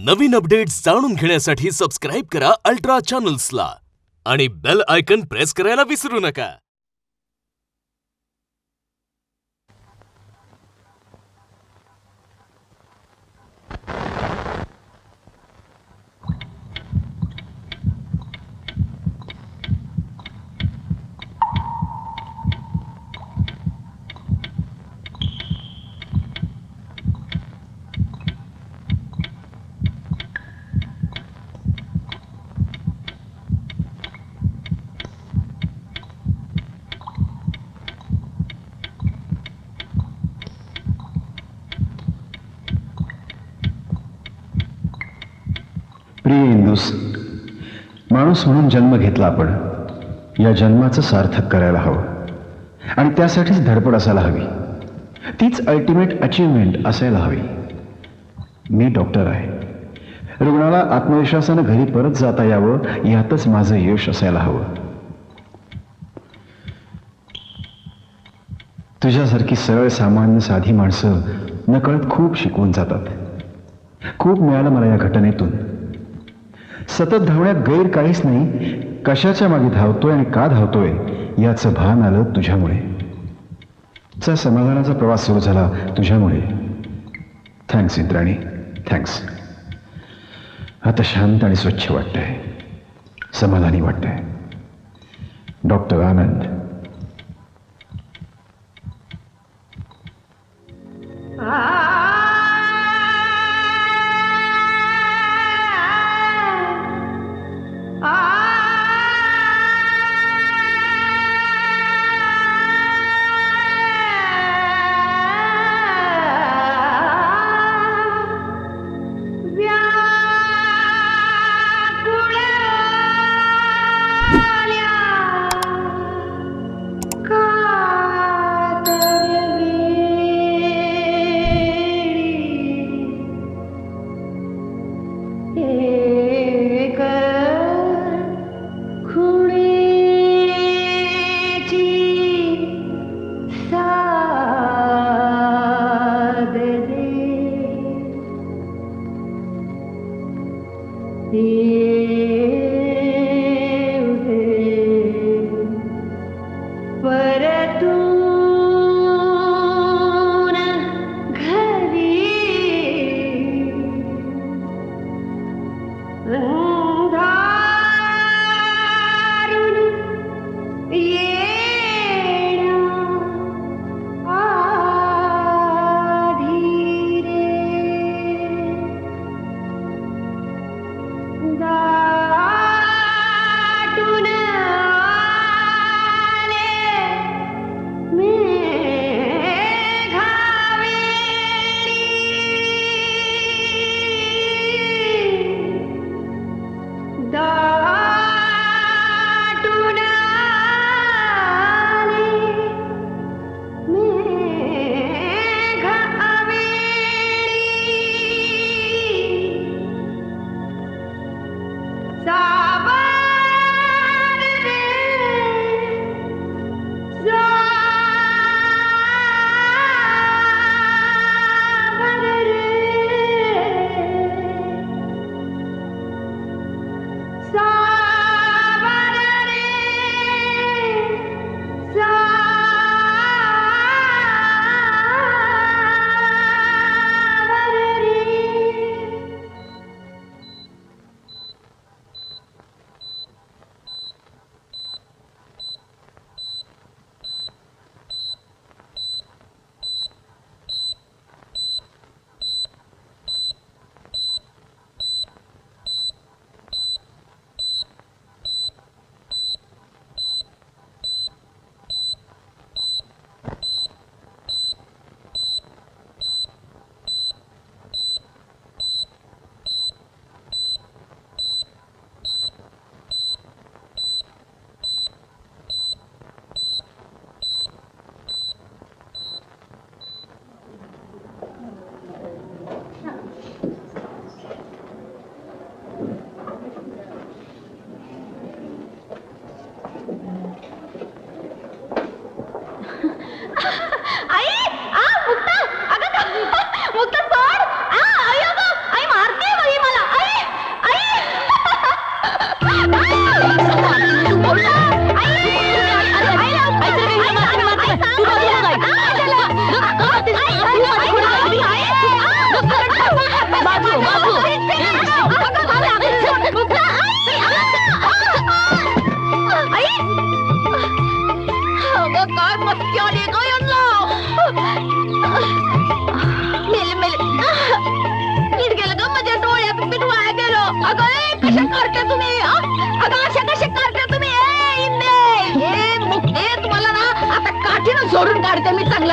नवीन updates जाणून घेण्यासाठी subscribe करा अल्ट्रा चॅनल्सला आणि बेल आयकन प्रेस करायला विसरू नका. प्रिय इंदूस, माणूस म्हणून जन्म घेतला आपण. या जन्माचं सार्थक करायला हवं आणि त्यासाठीच धडपड असायला हवी. तीच अल्टिमेट अचीवमेंट असायला हवी. मी डॉक्टर आहे. रुग्णाला आत्मविश्वासानं घरी परत जाता यावं यातच माझं यश असायला हवं. तुझ्यासारखी सरळ सामान्य साधी माणसं नकळत खूप शिकवून जातात. खूप मिळालं मला या घटनेतून. सतत धावण्यात गैर काहीच नाही. कशाच्या मागे धावतोय आणि का धावतोय याचं भान आलं तुझ्यामुळे. चा समाधानाचा प्रवास सुरू झाला तुझ्यामुळे. Thanks Indrani, thanks. आता शांत आणि स्वच्छ वाटतंय, समाधानी वाटतंय. डॉक्टर आनंद.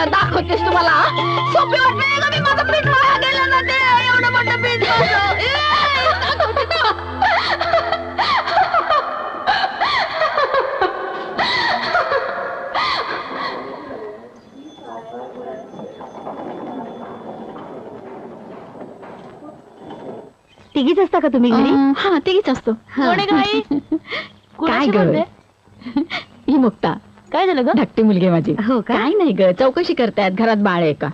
चांगलं दाखवतेस तुम्हाला सोपी वाटते का मी माझं पीठ वाया गेलं ना ते एवढं मोठं पीठ माझं. दाखवते तुला. तिघीच असता का तुम्ही घरी? हा तिघीच असतो. कोणी काय काय ग ग? ही मुक्ता काय झालं ग? धाकटी मुलगी आहे माझी. हो का? काय नाही ग चौकशी करतायत घरात बाळ आहे का.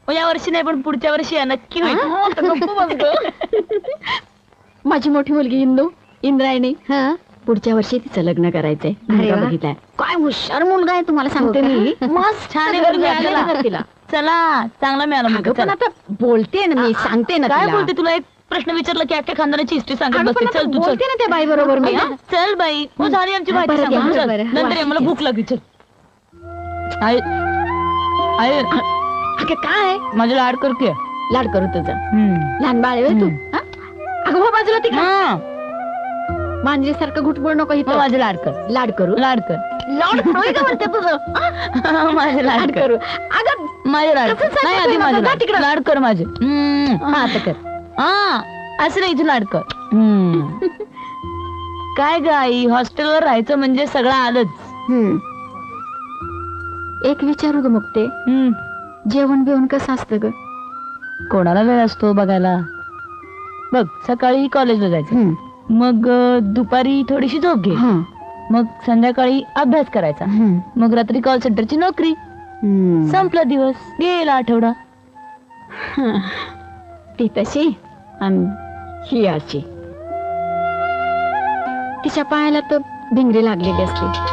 या वर्षी नाही पण पुढच्या वर्षी या नक्की होईल. हा, तर गप्प बस ग. माझी मोठी मुलगी इंदू इंद्रायणी हा पुढच्या वर्षी तिचं लग्न करायचंय. अरे मुलगा वा. बघितलाय काय हुशार मुलगा आहे तुम्हाला सांगते हो का? मी. मस्त छान आहे घर बरं मिळालं चला. ना तिला. चला चांगला मिळाला अगं मुलगा, पण चला. आता बोलते ना मी सांगते ना काय तिला. बोलते तुला एक प्रश्न विचारला की अख्ख्या खानदानाची हिस्ट्री सांगत अगं, बसते. पण आता चल तू चल. बोलते ना त्या बाई बरोबर मी हा. चल बाई हो झाली आमची माहिती बरं, सांगू. बरं, चल. बरं. नंतर ये, मला वाटते. भूक लागली. चल आई आई अगं काय माझ्या लाड कर की. लाड करू तुझं लहान बाळ आहे होय तू हा? अगं हो बाजूला ती हा मांजरीसारखं घुटबळ नको हो, इथं. माझे लाड कर. लाड करू लाड कर. लाड होय का म्हणते तुझं माझे लाड लाड कर. करू अगं माझे लाड कसं कर. नाही सांगते आधी तुला? माझे जा लाड. तिकडं. लाड कर माझे. हा आता कर. हा असं नाही तू लाड कर. काय ग आई हॉस्टेलवर राहायचं म्हणजे सगळं आलंच. एक विचारू ग मुक्ते जेवण बिवण कसं असतं ग. कोणाला वेळ असतो बघायला. बघ सकाळी कॉलेजला जायचं, मग दुपारी थोडीशी झोप घे, मग संध्याकाळी अभ्यास करायचा, मग रात्री कॉल सेंटरची नोकरी. संपला दिवस, गेला आठवडा. ती तशी आणि ही अशी. तिच्या पायाला तर भिंगरी लागलेली असते.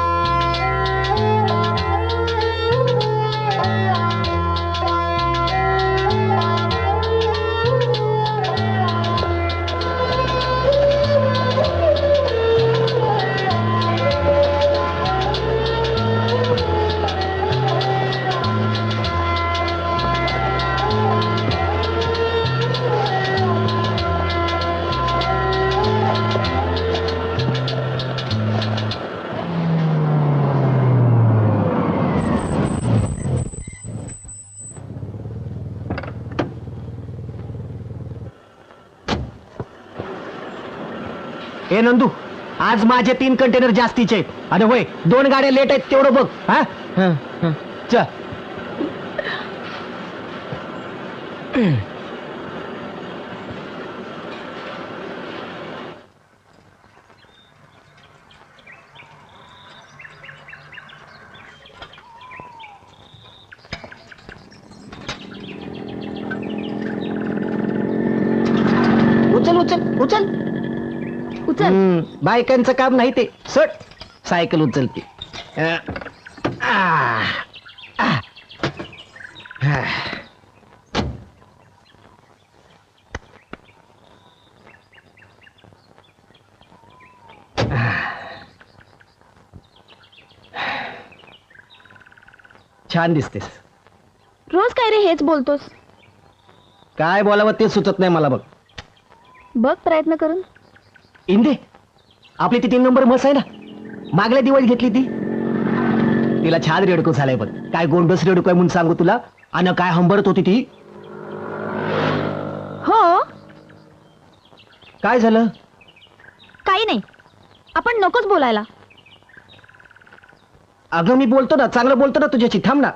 ए नंदू आज माझे 3 कंटेनर जास्तीचे आहेत. आणि होय 2 गाड्या लेट आहेत तेवढं बघ. हा चल. उचल उचल उचल उचल बायकांचं काम नाही ते. सट सायकल उचलते. छान दिसतेस. रोज काय रे हेच बोलतोस. काय बोलावं ते सुचत नाही मला. बघ बघ प्रयत्न करून. इंदे आपली ती 3 नंबर मस आहे ना, मागल्या दिवस घेतली ती. तिला छान रेडको झालाय बघ. काय गोंडस रेडको आहे म्हणून सांगू तुला. आणि काय हंबरत होती ती. हो काय झालं. काही नाही आपण नकोच बोलायला. अगं मी बोलतो ना, चांगलं बोलतो ना तुझ्याशी. थांब ना.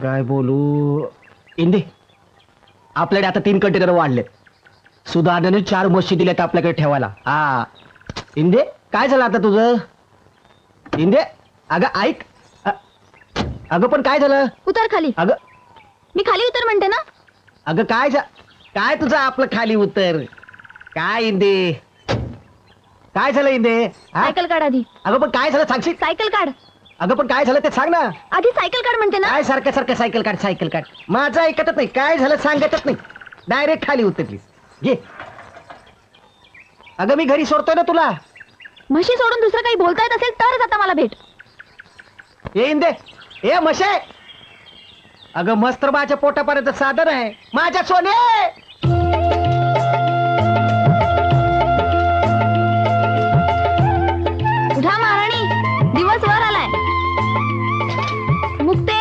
काय बोलू. इंदे आपल्याकडे आता 3 कंटेनर वाढले. सुधारणाने 4 मशी दिल्यात आपल्याकडे ठेवायला. इंदे काय झालं आता तुझं. इंदे अगं ऐक. अगं पण काय झालं. उतर खाली. अगं मी खाली उतर म्हणते ना. अगं काय तुझं आपलं खाली उतर. काय इंदे काय झालं इंदे. सायकल काढ आधी. अगं पण काय झालं सांगशील. सायकल काढ अगं पण काय झालं ते सांग ना. आधी सायकल काढ म्हणते ना. काय सारखं सारखं सायकल काढ सायकल काढ. माझं ऐकतच नाही. काय झालं सांगतच नाही. डायरेक्ट खाली उतरलीस. घे. अगं मी घरी सोडतोय ना तुला. म्हशी सोडून दुसरं काही बोलता येत असेल तरच आता मला भेट. येईन दे. ए मशे अगं मस्त माझ्या पोटापर्यंत साधन आहे माझ्या सोने. उठा महाराणी दिवस वर आलाय. मुक्ते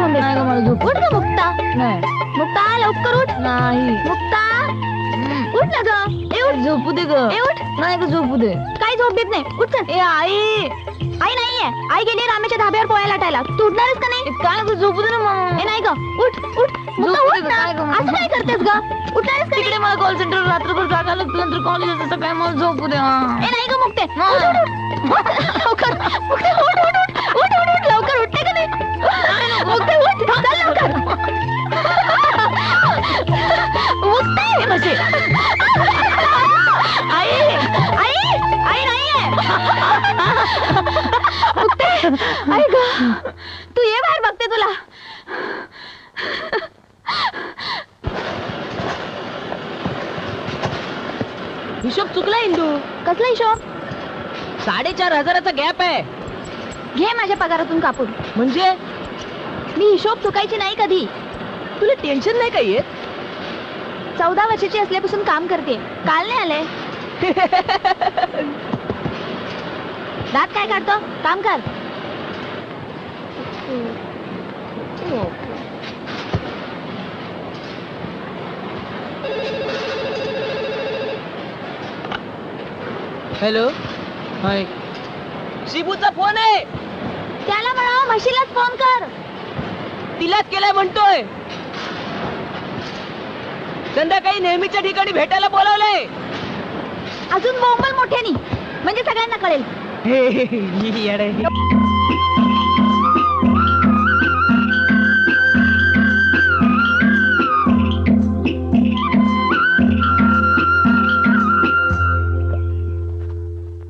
झोंबे नाही गं, मला झोप. उठ गं मुक्ता. नाही मुक्ता लवकर उठ. नाही मुक्ता उठ ना ग. ए उठ. झोपू दे ग. ए उठ. नाही ग झोपू दे. काही झोप देत नाही. उठ चल. ए आई आई नाहीये. आई गेली रामेच्या धाब्यावर पोहायला लाटायला. तू उठणारच का नाही? काय ग झोपू दे ना मग. ए नाही ग. उठ उठ. मुक्ता झोप उठ दे गं, ना. काय गं मग? असं काय करतेस ग? उठणारच का तिकडे नाही? मला कॉल सेंटर रात्रभर जागा लागतं नंतर कॉलेज असतं काय मला झोपू दे ए नाही ग मुक्ते. उठ उठ उठ. लवकर. मुक्ते उठ उठ उठ. उठ उठ उठ. लवकर उठते का नाही? मुक्ते उठ. चल लवकर. मुक्ते बसे आई आई आई नाहीये. मुक्ते आई ग तू ये बाहेर बघते तुला. हिशोब चुकला इंदू. कसला हिशोब? 4,500चा गॅप आहे. घे माझ्या पगारातून कापून. म्हणजे मी हिशोब चुकायची नाही कधी. तुला टेन्शन नाही काय येत? 14 वर्षाची असल्यापासून काम करते. काल नाही आले. दात काय काढतो? काम कर. हॅलो हाय शिबूचा फोन आहे. त्याला म्हणा म्हशीलाच फोन कर. तिलाच केलाय म्हणतोय. संध्याकाळी नेहमीच्या ठिकाणी भेटायला बोलावलंय. अजून बोंबल मोठ्यानी म्हणजे सगळ्यांना कळेल.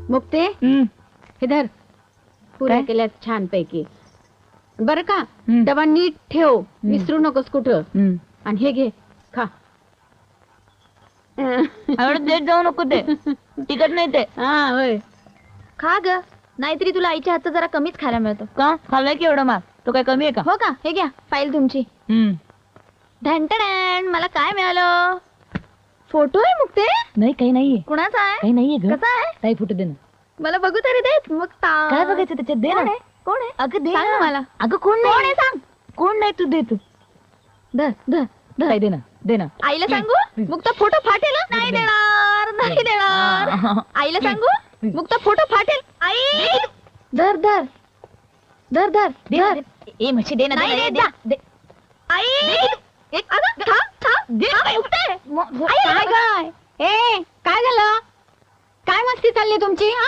मुक्ते हे धर. पुऱ्या काय? केल्यात छान पैकी. बर का हम्म. डबा नीट ठेव. विसरू नकोस कुठं. आणि हे घे खा. देत जाऊ नको ते तिकट नाही ते. हा होय. खा ग. नाहीतरी तुला आईच्या हातचं जरा कमीच खायला मिळतं. का खाल्लाय की एवढा मार तो काय कमी आहे का? हो का? हे घ्या फाईल तुमची. ढंटण मला काय मिळालं? फोटो आहे मुक्ते. नाही काही नाहीये. कुणाचा आहे? काही नाहीये ग. कसा आहे? काही फोटो दे ना. मला बघू तरी देत. मग काय बघायचं त्याच्यात दे कोण ना. आहे? कोण आहे? अगं दे सांग ना ना. मला. अगं कोण कोण आहे नाही. सांग. कोण नाही तू दे तू. धर धर धर. काय दे ना दे ना. आईला Please, सांगू? please. मुक्ता फोटो फाटेल. नाही Please. देणार नाही देणार. आईला सांगू? Please. मुक्ता फोटो फाटेल. आई धर धर धर धर दे धर. ना. ए म्हशी दे ना नाही दे ना, देत दे जा. ना. दे. आई अगं थांब थांब. दे ना. मुक्ते. काय काय ए काय झालं? काय मस्ती चालली तुमची? हा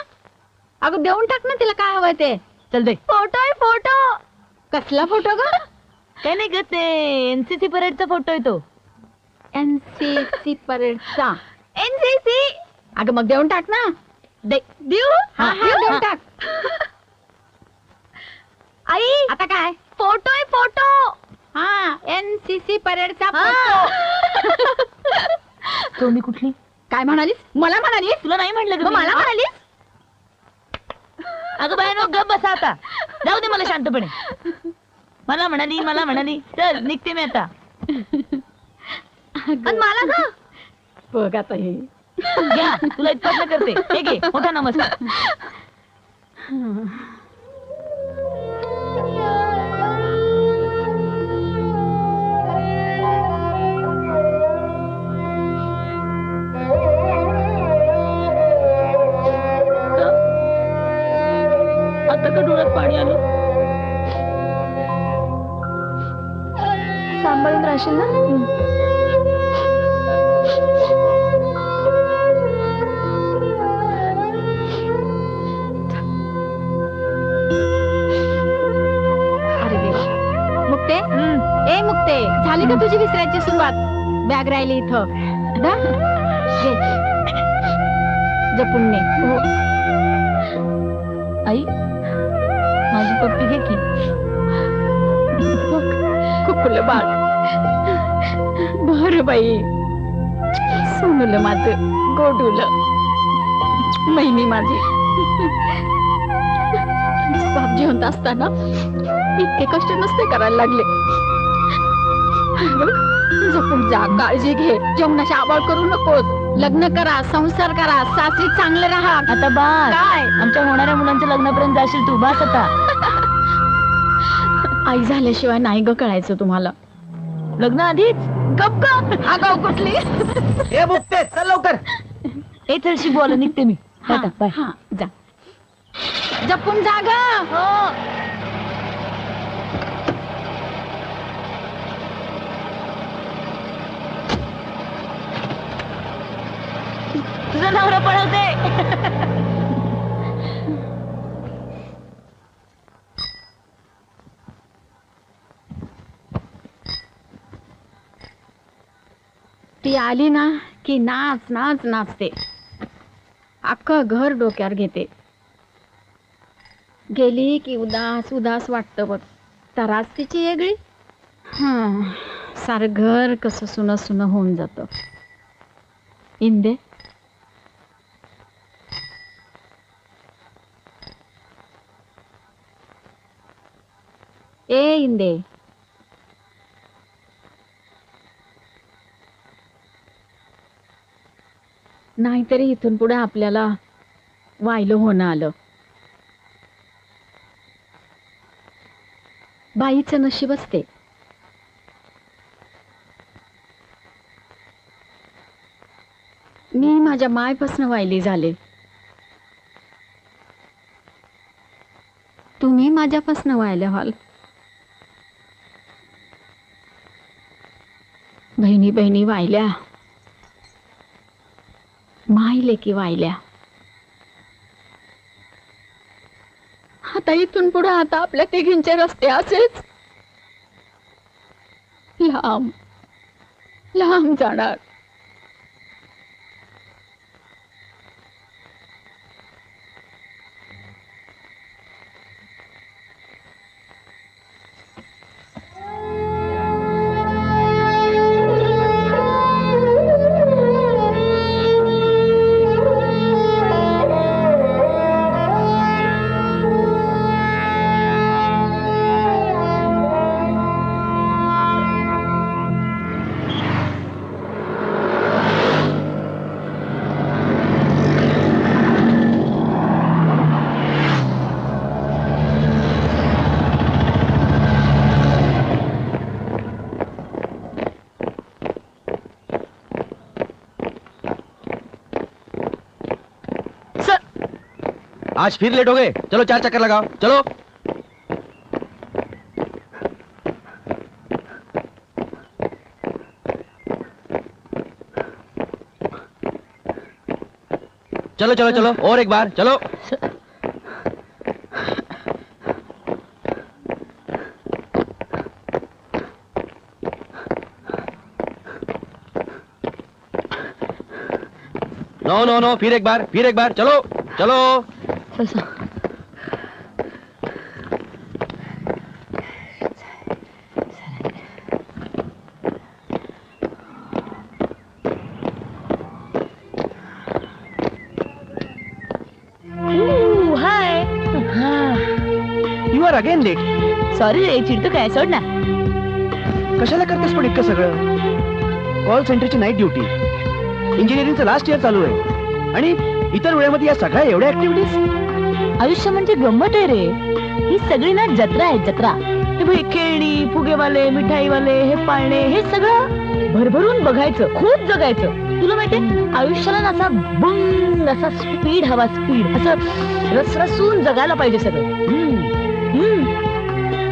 अगं देऊन टाक ना तिला काय हवंय ते. चल दे. फोटो आहे फोटो. कसला फोटो ग? काय नाही ग ते एनसीसी परेडचा फोटो आहे तो. NCC परेडचा. एनसीसी. अगं मग देऊन टाक ना. देऊ हा देऊ? देऊन टाक. आई आता काय? फोटो आहे फोटो. हा NCC परेडचा हा. फोटो. तो मी कुठली काय म्हणालीस? मला म्हणालीस? तुला नाही म्हटलं मग ग मी. मला म्हणालीस? अगं बाय नो गप बसा आता. जाऊ दे मला शांतपणे. मला म्हणाली चल निघते मी आता. आणि मला ग बघ आता हे. घ्या तुला इतपत करते. हे घे मोठा नमस्कार. आता का डोळ्यात पाणी आलं? सांभाळून राहशील ना. अरे देवा. मुक्ते ए मुक्ते झाली का तुझी विसरायची सुरुवात? बॅग राहिली इथं. दा. घे. जपून ने. आई माझी पप्पी घे की. कुकुलं बाळ. बर बाई. सोनुलं माझं गोडूलं. महिनी माझी. बाप जिवंत असताना इतके कष्ट नसते करायला लागले. बघ, जपून जा. काळजी घे. जेवणाची आबाळ करू नकोस. लग्न करा. संसार करा. सासरी चांगले राहा. आता बास. काय? आमच्या होणाऱ्या मुलांच्या लग्नापर्यंत जाशील तू. बास आता. आई झाल्याशिवाय नाही ग कळायचं तुम्हाला. लग्न आधीच गप गप आगाऊ कुठली. हे मुक्ते चल लवकर. ए चलशी बोल निघते मी. हा, टाटा, बाय. हा, जा जपून जा ग. तुझा नवरा पळवते. ती आली ना की नाच नाच नाचते. अख्खं घर डोक्यावर घेते. गेली की उदास उदास वाटतं बघ. तराच तिची वेगळी. सारं घर कसं सुनं सुनं होऊन जातं. इंदे ए इंदे नाहीतरी इथून पुढे आपल्याला वाहिलं होणं आलं. बाईचं नशीबच ते. मी माझ्या मायपासून वाहिली झाले. तुम्ही माझ्यापासून वाहिल्या व्हाल. बहिणी बहिणी वाहिल्या, माई लेकी वाहिल्या. आता इथून पुढे आता आपल्या तिघींचे रस्ते असेच लांब लांब जाणार. आज फिर लेट हो गए. चलो 4 चक्कर लगाओ. चलो. चलो चलो चलो और एक बार. चलो. नो नो नो फिर एक बार. चलो चलो. Hi. You are again late. Sorry रे, चिडतो काय, सोड ना. कशाला करतेस पण इतकं सगळं? कॉल सेंटरची नाईट ड्युटी, इंजिनिअरिंगचं लास्ट इयर चालू आहे आणि इतर वेळेमध्ये या सगळ्या एवढ्या ऍक्टिव्हिटीज. आयुष्य म्हणजे गंमत आहे रे. ही सगळी ना जत्रा आहे, जत्रा. हे भाई खेळणी, फुगेवाले, मिठाईवाले, हे पाळणे, हे सगळं भरभरून बघायचं, खूप जगायचं. तुला माहितीये आयुष्याला ना असा बंग असा स्पीड हवा, स्पीड असं रसरसून जगायला पाहिजे सगळं.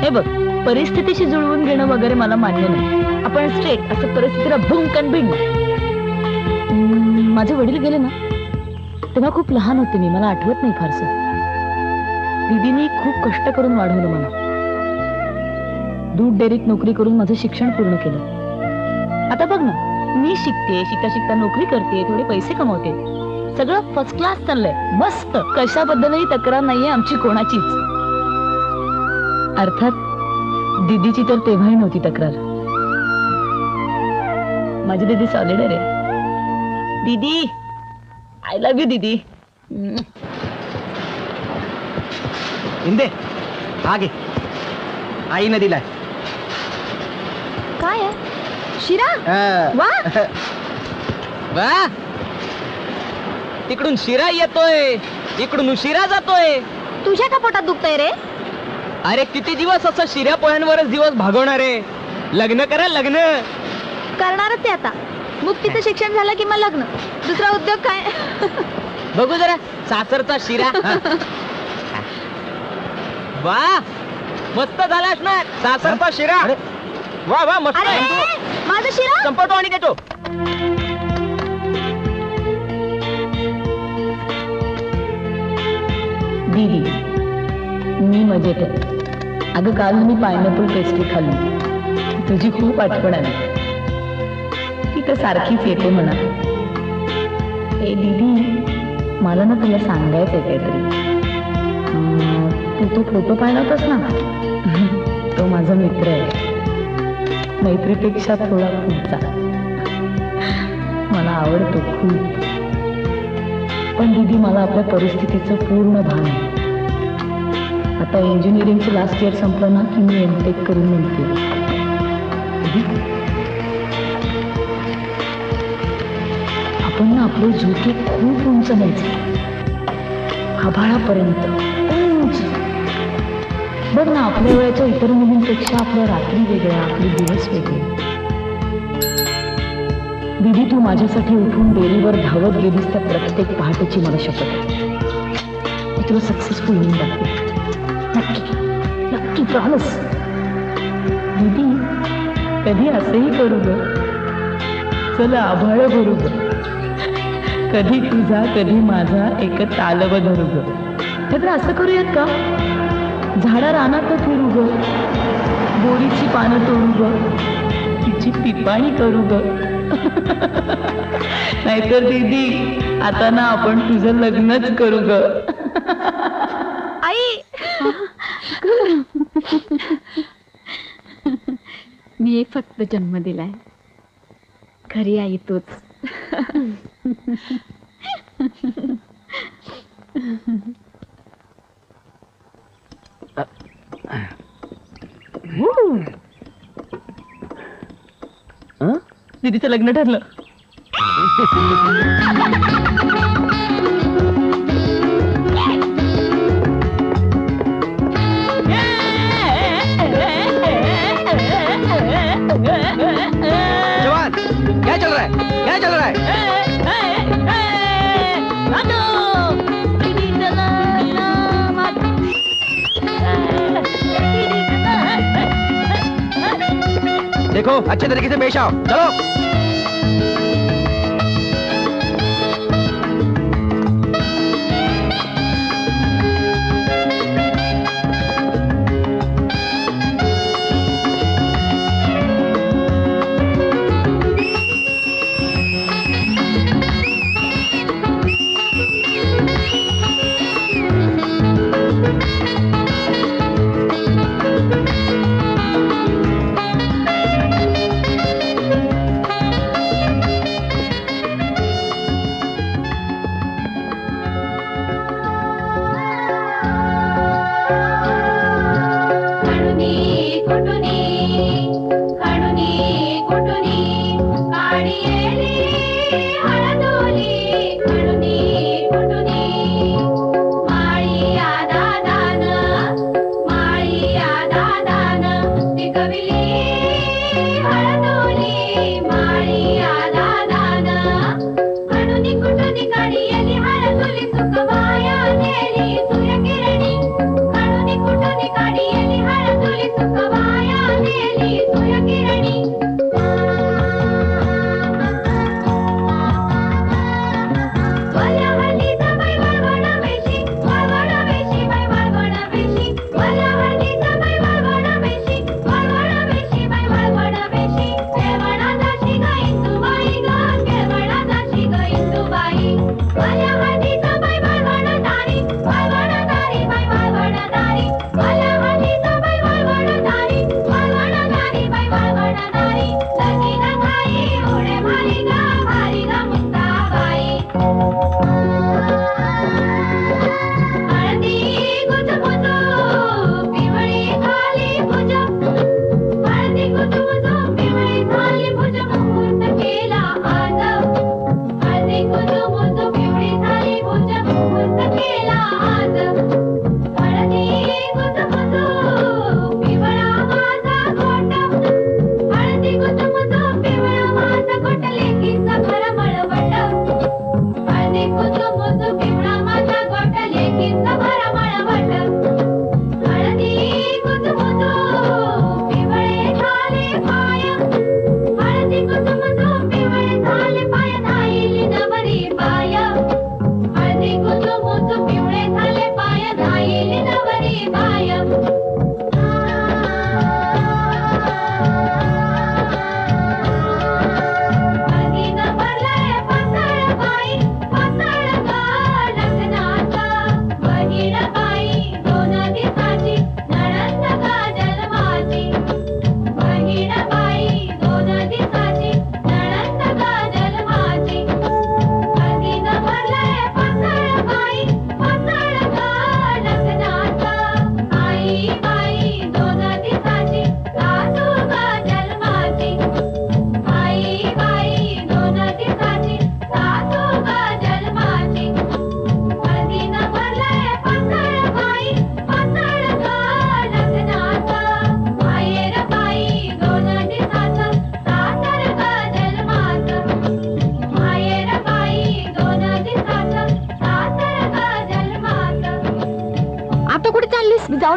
हे बघ, परिस्थितीशी जुळवून घेणं वगैरे मला मान्य नाही. आपण स्ट्रेट असं परिस्थितीला भुंकन भिंग. माझे वडील गेले ना तेव्हा खूप लहान होते मी, मला आठवत नाही फारसं. दीदीने खूप कष्ट करून वाढवलं मला. दूध डेअरीत नोकरी करून माझं शिक्षण पूर्ण केलं. आता बघ ना, मी शिकते, शिकता शिकता नोकरी करते, थोडे पैसे कमवते, सगळं फर्स्ट क्लास चाललंय, मस्त. कशाबद्दलही तक्रार नाहीये आमची कोणाचीच. अर्थात दीदीची तर तेव्हाही नव्हती तक्रार. माझी दीदी सॉलिड आहे रे. दीदी, आय लव्ह यू दीदी. इंदे हा घे, आईने दिलाय. काय आहे? शिरा. वा. वा, तिकडून शिरा येतोय, इकडून उशिरा जातोय. तुझ्या का पोटात दुखतंय रे? अरे किती दिवस असं शिऱ्या पोह्यांवरच दिवस भागवणार आहे. लग्न करा लग्न. करणारच ते आता. मुक्तीचं शिक्षण झालं की मग लग्न. दुसरा उद्योग काय? बघू जरा सासरचा शिरा. वा मस्त झाला असणार सासरचा शिरा. वा वा मस्त अरे आहे. माझा शिरा. संपवतो आणि देतो. दीदी मी मजेत आहे. अगं काल मी पायनॅपल पेस्ट्री खाल्ली. तुझी खूप आठवण आली. ती तर सारखीच येते म्हणा. ए दीदी मला ना तुला सांगायचं आहे काहीतरी. तू तो फोटो पाहिला होतास ना, तो माझा मित्र आहे. मैत्रीपेक्षा थोडा खूपचा. मला आवडतो खूप. पण दीदी मला आपल्या परिस्थितीचं पूर्ण भान आहे. आता इंजिनिअरिंगचं लास्ट इयर संपलं ना की मी एमटेक करून म्हणते. आपण ना आपले झोके खूप उंच न्यायचे, आभाळापर्यंत उंच. बघ ना आपल्या वेळेच्या इतर मुलींपेक्षा आपल्या रात्री वेगळ्या, आपले दिवस वेगळे. दीदी तू माझ्यासाठी उठून डेअरीवर धावत गेलीस त्या प्रत्येक पहाटेची मला शपथ आहे. मी तुला सक्सेसफुल होऊन दाखवेन. नक्की नक्की प्रॉमिस. दीदी कधी असंही करू ग. चला आभाळ भरू ग. कधी तुझा कधी माझा एक तालव धरू ग. तर असं करूयात का? झाडा रानात फिरू ग. बोरीची पानं तोडू ग. तिची पिपाणी करू ग. नाहीतर दीदी आता ना आपण तुझं लग्नच करू ग. आई मी एक फक्त जन्म दिलाय. खरी आई तूच. दीदीचं लग्न ठरलं. जवान क्या चल रहा है, क्या चल रहा है? देखो अच्छे तरीके से पेश आओ. चलो.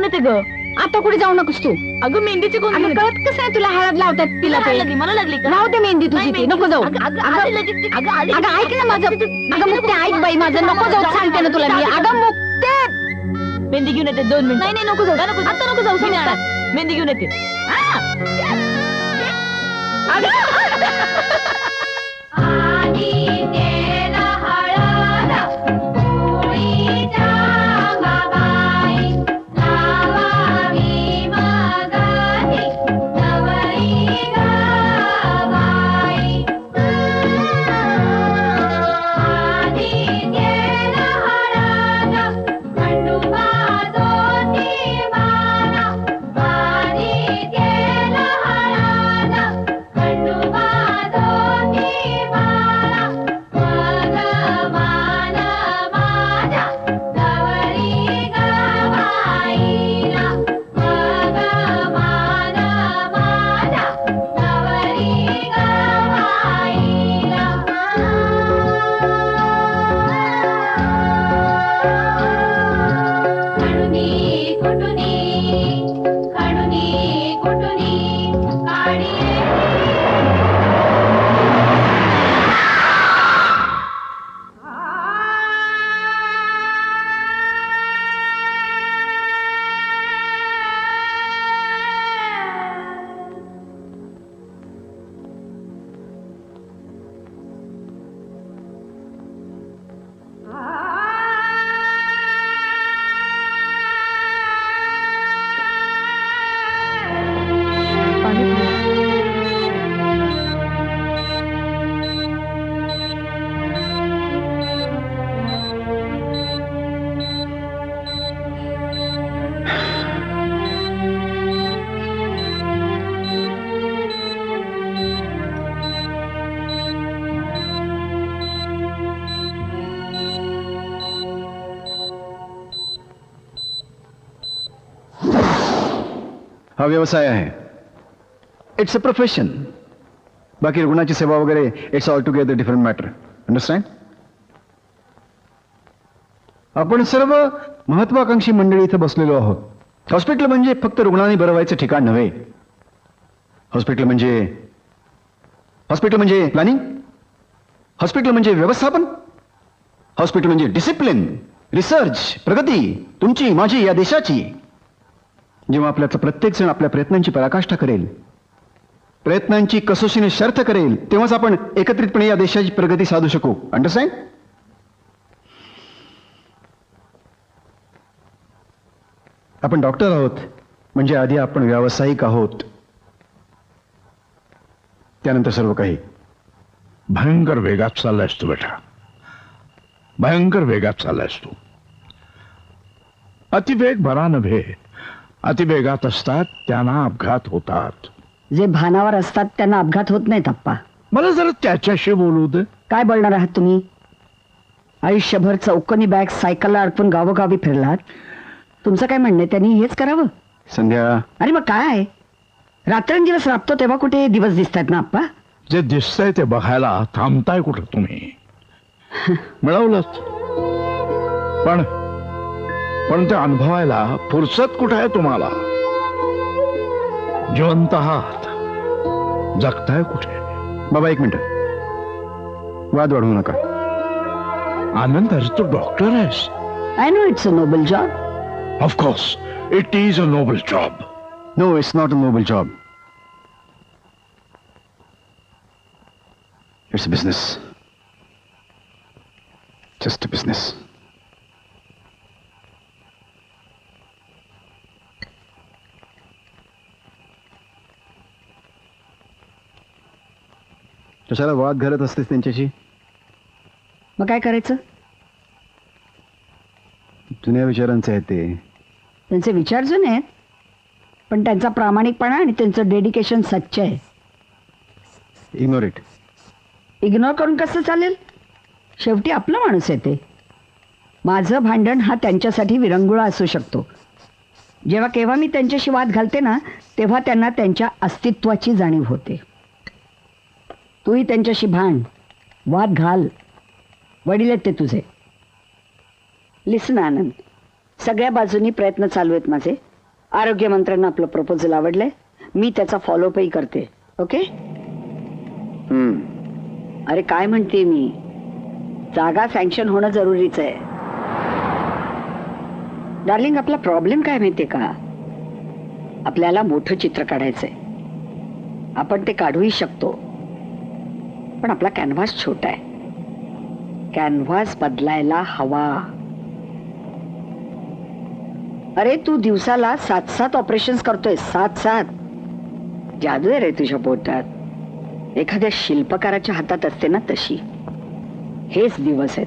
येते ग. आता कुठे जाऊ नकोस तू. अगं मेहंदीची कोण अगं कळत कसं आहे तुला हळद लावतात तिला ते. लागली मला लागली का? राहू दे मेहंदी तुझी ती, नको जाऊ. अगं आली लगेच ती. अगं ऐक ना माझं. अगं मुक्ते ऐक बाई माझं, नको जाऊ सांगते ना तुला मी. अगं मुक्ते मेहंदी घेऊन येते 2 मिनिट. नाही नको जाऊ. आता नको जाऊ समजा. मेहंदी घेऊन येते. हा व्यवसाय आहे. It's a profession. बाकी रुग्णाची सेवा वगैरे it's all together different matter. Understand? आपण सर्व महत्वाकांक्षी मंडळी इथं बसलेलो आहोत. हॉस्पिटल म्हणजे फक्त रुग्णांनी बरं व्हायचं ठिकाण नव्हे. हॉस्पिटल म्हणजे प्लॅनिंग. हॉस्पिटल म्हणजे व्यवस्थापन. हॉस्पिटल म्हणजे डिसिप्लिन, रिसर्च, प्रगती, तुमची माझी या देशाची. जेव्हा आपल्याचा प्रत्येक जण आपल्या प्रयत्नांची पराकाष्ठा करेल, प्रयत्नांची कसोशीने शर्थ करेल, तेव्हाच आपण एकत्रितपणे या देशाची प्रगती साधू शकू. अंडरस्टँड? आपण डॉक्टर आहोत म्हणजे आधी आपण व्यावसायिक आहोत, त्यानंतर सर्व काही. भयंकर वेगात चाललायस तू बेटा, भयंकर वेगात चाललायस तू. अतिवेग बरा नव्हे. अतिवेगात असतात त्यांना अपघात होतात. जे भानावर असतात त्यांना अपघात होत नाहीत अप्पा. मला जरा त्याच्याशी बोलू दे. काय बोलणार आहात तुम्ही? आयुष्यभर चौकोनी बॅग सायकलला अडकून गावोगावी फिरलात. तुमचं काय म्हणणं आहे, त्यांनी हेच करावं? संध्या, अरे मग काय, रात्रंदिवस राबतो तेव्हा कुठे दिवस दिसतात ना अप्पा? जे दिसतंय ते बघायला थांबताय कुठं तुम्ही? मिळवलंच, पण ते अनुभवायला फुरसत कुठं आहे तुम्हाला? जिवंत आहात, जगताय कुठे? बाबा एक मिनिट, वाद वाढवू नका. आनंद, अरे तू डॉक्टर आहेस. I know it's a noble job. Of course it is a noble job. No, it's not a noble job. It's a business. Just a business. कशाला वाद घालत असतेस त्यांच्याशी? मग काय करायचं? जुन्या विचारांचे आहे ते. त्यांचे विचार जुने आहेत, पण त्यांचा प्रामाणिकपणा आणि त्यांचं डेडिकेशन सच्च आहे. Ignore it. इग्नोर करून कसं चालेल? शेवटी आपला माणूस आहे ते. माझं भांडण हा त्यांच्यासाठी विरंगुळा असू शकतो. जेव्हा केव्हा मी त्यांच्याशी वाद घालते ना, तेव्हा त्यांना त्यांच्या अस्तित्वाची जाणीव होते. तूही त्यांच्याशी भांड, वाद घाल, वडील आहेत ते तुझे. लिसन आनंद, सगळ्या बाजूनी प्रयत्न चालू आहेत माझे. आरोग्यमंत्र्यांना आपलं प्रपोजल आवडलंय. मी त्याचा फॉलोअपही करते. ओके. अरे काय म्हणते मी, जागा सँक्शन होणं जरुरीच आहे. डार्लिंग, आपला प्रॉब्लेम काय माहितीये का, आपल्याला मोठं चित्र काढायचंय. आपण ते काढूही शकतो, पण आपला कॅनव्हास छोटा आहे. कॅनव्हास बदलायला हवा. अरे तू दिवसाला 7-7 ऑपरेशन करतोय. 7-7. जादू आहे रे तुझ्या पोटात. एखाद्या शिल्पकाराच्या हातात असते ना तशी. हेच दिवस आहेत,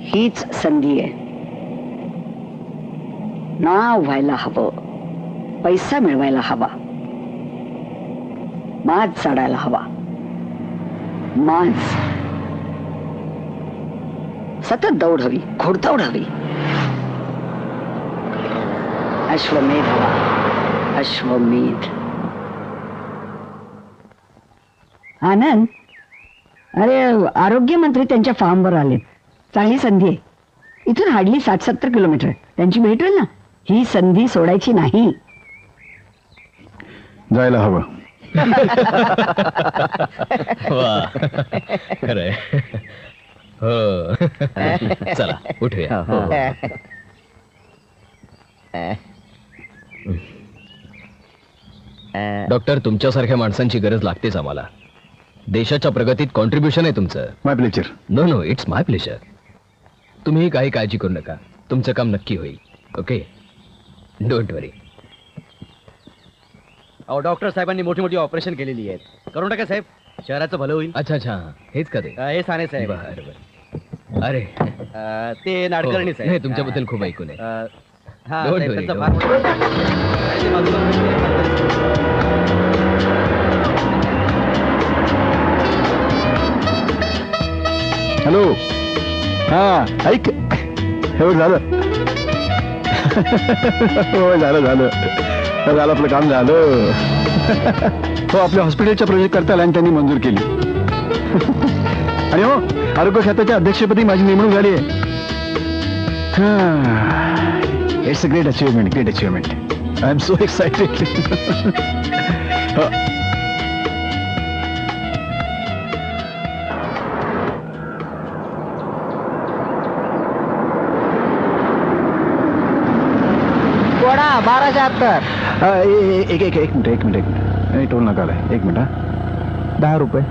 हीच संधी आहे. नाव व्हायला हवं, पैसा मिळवायला हवा, माज चढायला हवा. माज. सतत दौड हवी, घोडदौड हवी. अश्वमेध हवा, अश्वमेध. आनंद, अरे आरोग्यमंत्री त्यांच्या फार्मवर आले. चांगली संधी आहे. इथून हार्डली 60-70 किलोमीटर. त्यांची भेट होईल ना. ही संधी सोडायची नाही. जायला हवं. वा, खरंय. हो. चला उठूया. डॉक्टर, तुमच्यासारख्या माणसांची गरज लागतेच आम्हाला. देशाच्या प्रगतीत कॉन्ट्रीब्युशन आहे तुमचं. My pleasure. No, it's my pleasure. तुम्ही काही काळजी करू नका, तुमचं काम नक्की होईल. Okay, don't worry. अहो, डॉक्टर साहेबांनी मोठी मोठी ऑपरेशन केलेली आहेत. करून टाका साहेब, शहराचं भलं होईल. अच्छा, हेच का ते? हे साने साहेब. बरं. अरे ते नाडकर्णी साहेब. नाही, तुमच्याबद्दल खूप ऐकून आहे. हा, Don't साहेब, worry, त्यांचा don't फार हॅलो. हा ऐक, हे झालं. हो झालं आपलं काम झालं. हो, आपल्या हॉस्पिटलच्या प्रोजेक्ट करता आला आणि त्यांनी मंजूर केली. आणि हो, आरोग्य खात्याच्या अध्यक्षपदी माझी नेमणूक झाली आहे. It's a great achievement. I am so excited. कोडा 1270. एक मिनिट टोल नका आलाय. 1 मिनिट. 10 रुपये.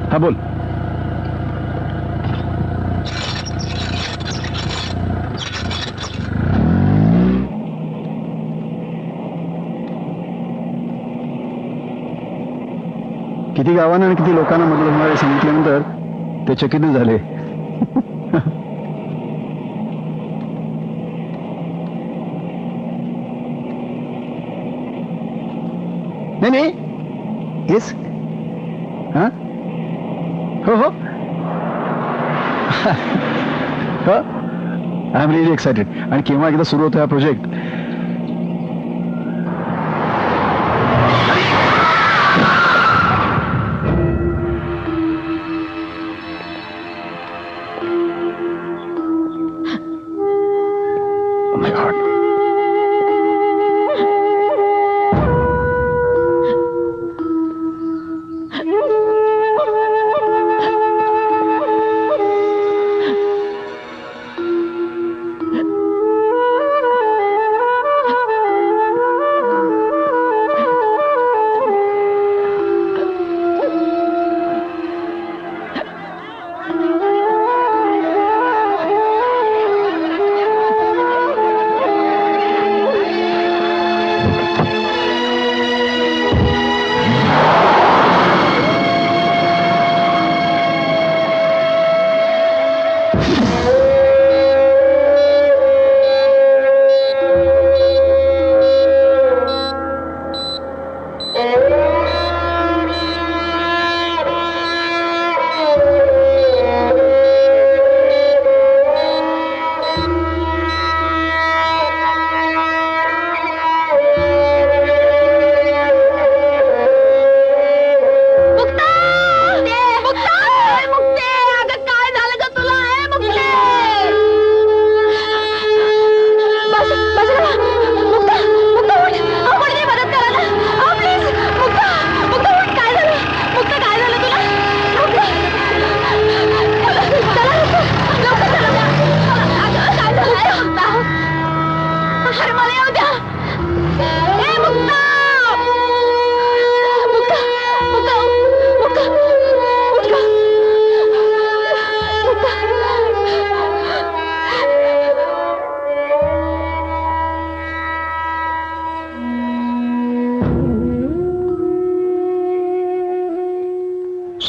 हा बोल. किती गावांना आणि किती लोकांना मदत होणार आहे सांगितल्यानंतर ते चकित झाले. नाही येस. हा हो आय एम रिअली एक्सायटेड. आणि केव्हा एकदा सुरू होतो हा प्रोजेक्ट. my God.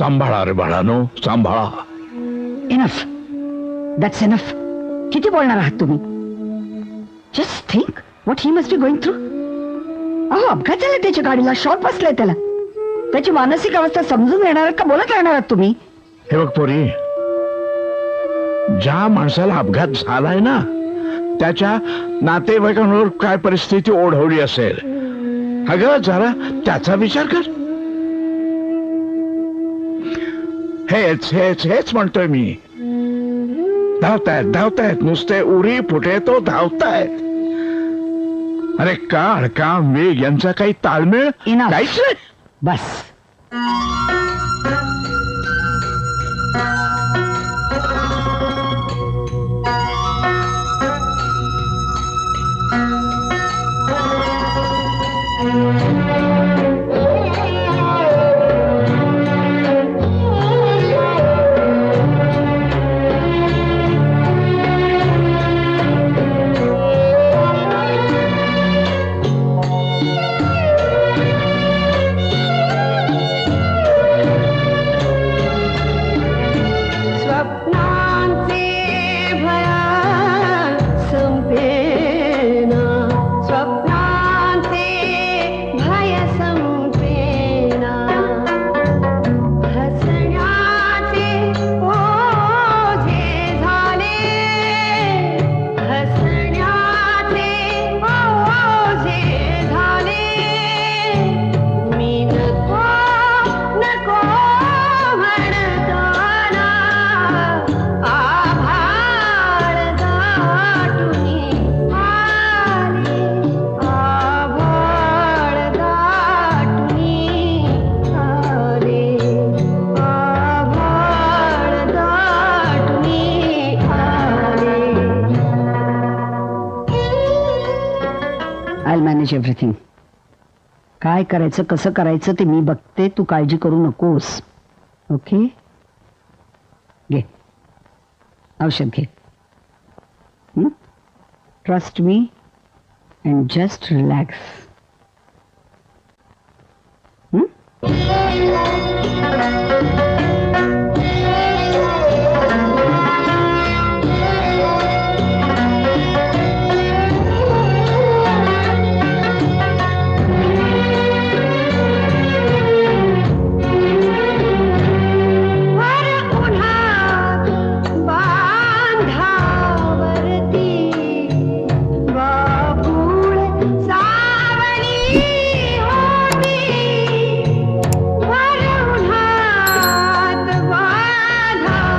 सांभाळा रे बाळानो, सांभाळा. Enough, that's enough. किती बोलणार आहात तुम्ही? Just think what he must be going through. अहो, अपघात झाला त्याच्या गाडीला, शॉक बसलाय त्याला. त्याची मानसिक अवस्था समजून घेणार आहात का बोलत राहणार आहात तुम्ही? हे बघ पोरी, ज्या माणसाला अपघात झालाय ना त्याच्या नातेवाईकांवर काय परिस्थिती ओढवली असेल, अगं जरा त्याचा विचार कर. हेच हेच हेच म्हणतोय मी. धावतायत नुसते उरी फुटे तो धावतायत. अरे काळ काम वेग यांचा काही ताळमेळ Enough. काहीच नाही. बस. स्वप्नांचे भया संपेना, स्वप्नांचे भय संपेना, हसण्याचे ओझे झाले, हसण्याचे ओझे झाले. मी नको नको म्हणताना आभाळ दाटुनी आले, आभाळ दाटुनी आले, आभाळ दाटुनी आले. I manage everything. काय करायचं कसं करायचं ते मी बघते, तू काळजी करू नकोस. ओके, घे औषध घे. Trust me and just relax. भर उन्हात बांधावरती बाबूळ सावली होती. भर उन्हात बांधावरती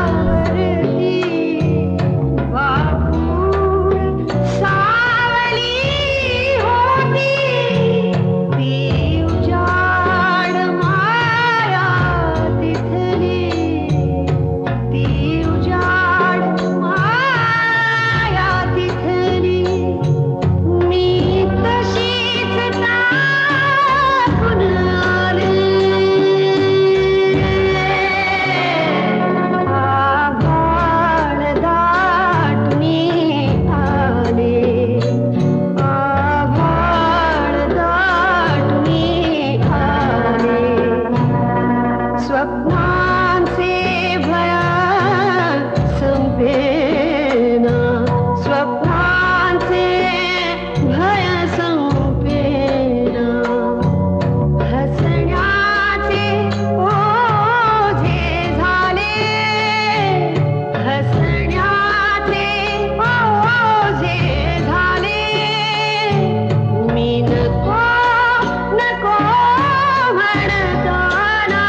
बाबूळ सावली होती. ती उजाड माया तिथली, ती उजाड माया तिथली. मी तशीच टाकून आले, आभाळ दाटुनी आले, आभाळ दाटुनी आले. स्वप्नांचे भया संपेना, स्वप्नांचे भय संपेना, हसण्याचे ओझे झाले, हसण्याचे ओझे झाले. मी नको नको म्हणताना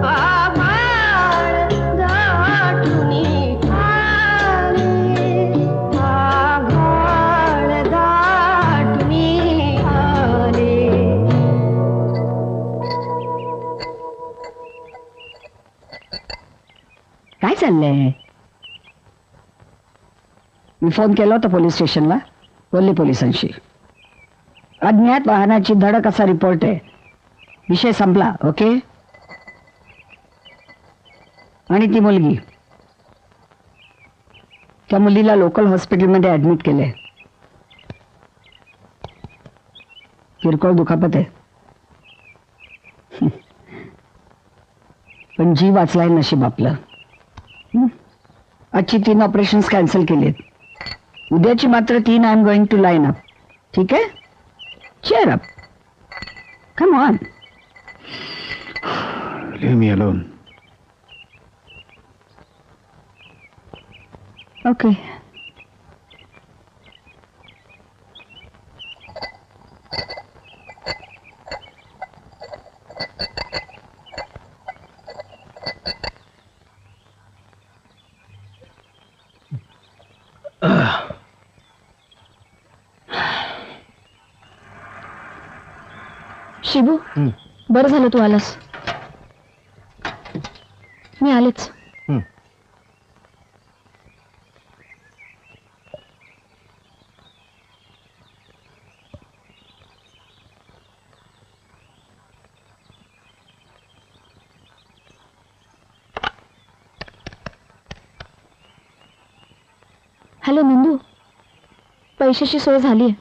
आभाळ दाटुनी आले, आभाळ दाटुनी आले. काय चाललंय? मी फोन केला होता पोलीस स्टेशनला, कोल्हे पोलिसांशी. अज्ञात वाहनाची धडक असा रिपोर्ट आहे. विषय संपला. ओके. आणि ती मुलगी, त्या मुलीला लोकल हॉस्पिटलमध्ये ऍडमिट केलंय. किरकोळ दुखापत आहे. पण जीव वाचलाय नशीब आपलं. हं? आजची 3 ऑपरेशन्स कॅन्सल केलीत. उद्याची मात्र 3 I am going to line up. ठीक आहे, chair up, come on. Leave me alone. Okay. Shibu, बरं झालं तू आलास. मी आलेच. हॅलो नंदू, पैशाची सोय झाली आहे.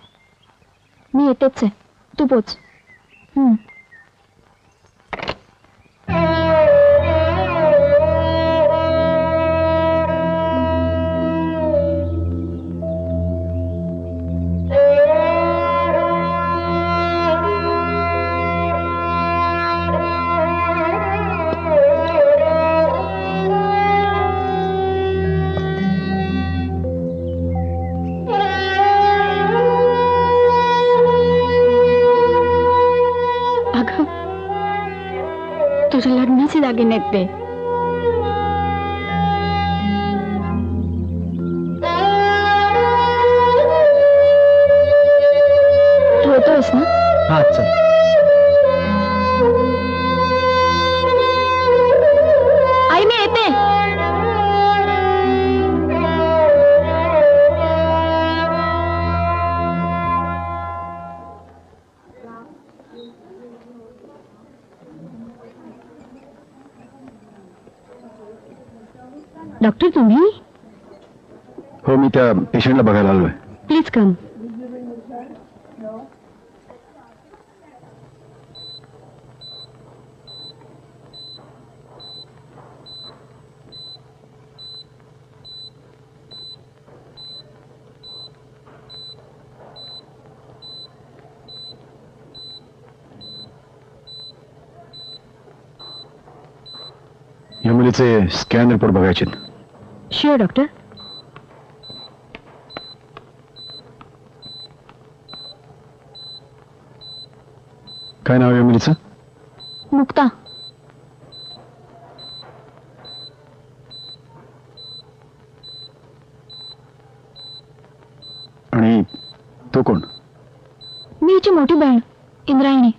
मी येतेच आहे, तू पोच. तुझ्या लग्नाचे दागिने आहेत ते. तू येतोयस ना? हा चल. आई मी येते. डॉक्टर तुम्ही? हो, मी त्या पेशंटला बघायला आलोय. Please come. या मुलीचे स्कॅन रिपोर्ट बघायचे. Sure doctor. काय नाव आहे या मुलीचं? मुक्ता. आणि तो कोण? मी हिची मोठी बहीण Indrayani.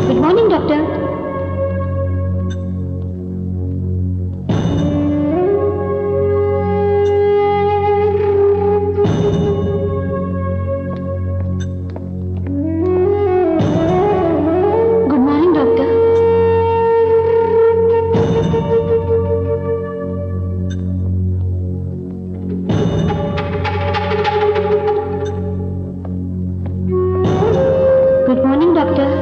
Good morning doctor. Good morning doctor. Good morning doctor.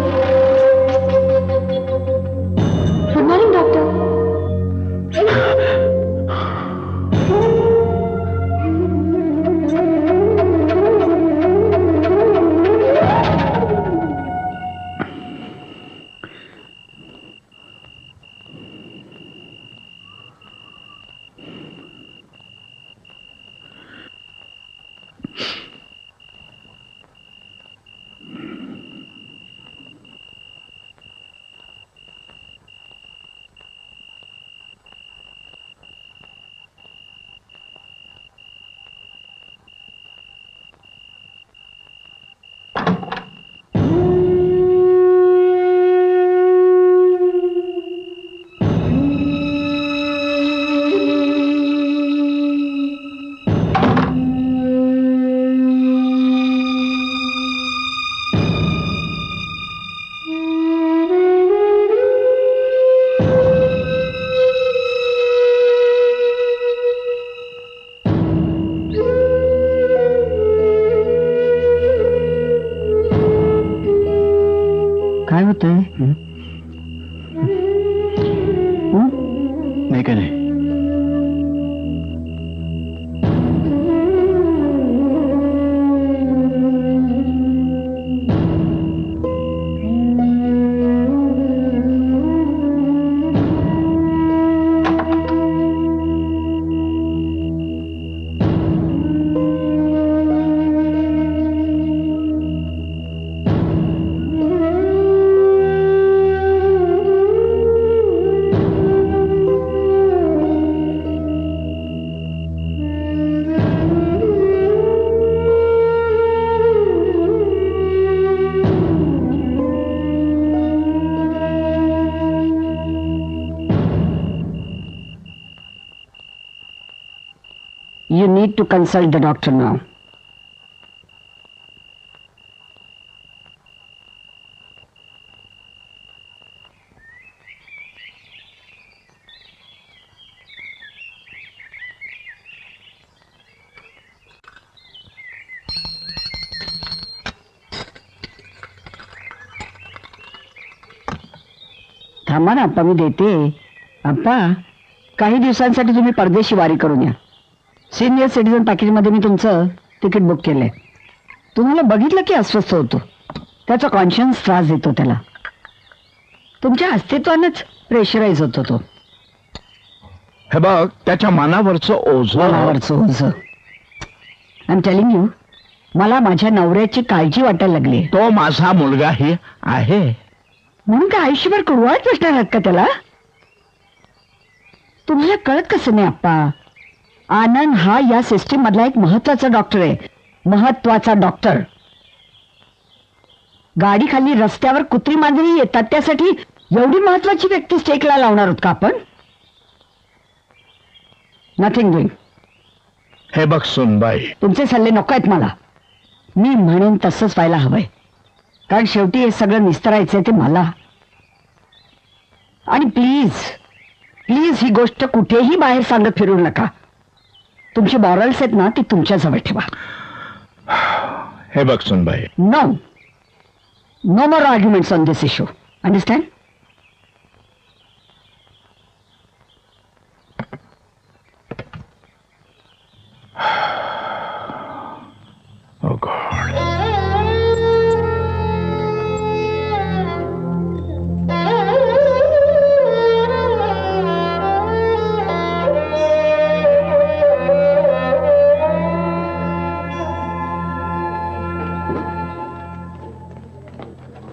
होतंय नाही काय नाही. You need to consult the doctor now. थांबा ना आप्पा, मी देते. आप्पा, काही दिवसांसाठी तुम्ही परदेशी वारी करून या. सिनियर सिटीजन पॅकेजमध्ये मी तुमचं तिकीट बुक केलंय. तुम्हाला बघितलं की अस्वस्थ होतो. त्याचा कॉन्शियन्स त्रास देतो त्याला. तुमच्या अस्तित्वानंच प्रेशराईज होतो तो. हे बघ, त्याच्या मनावरचं ओझं मनावरचं ओझं. आय एम टेलिंग यू, मला माझ्या नवऱ्याची काळजी वाटायला लागली. तो माझा मुलगाही आहे. म्हणून काय आयुष्यभर कुरवाळत बसणार आहात का त्याला? तुम्हाला कळत कसं नाही आप्पा? आनंद हा या सिस्टीम मधला एक महत्वाचा डॉक्टर आहे. महत्वाचा डॉक्टर. गाडी खाली रस्त्यावर कुत्री मांजरी येतात त्यासाठी एवढी महत्वाची व्यक्ती स्टेकला लावणार आहोत का आपण? Nothing doing. हे बघ सुनबाई, तुमचे सल्ले नको आहेत मला. मी म्हणेन तसंच व्हायला हवंय. कारण शेवटी हे सगळं निस्तरायचंय ते मला. आणि प्लीज प्लीज ही गोष्ट कुठेही बाहेर सांगत फिरू नका. तुमची मॉरल्स आहेत ना, ती तुमच्याजवळ ठेवा. हे बघ सुनबाई, no no more arguments on this issue. Understand? Oh God.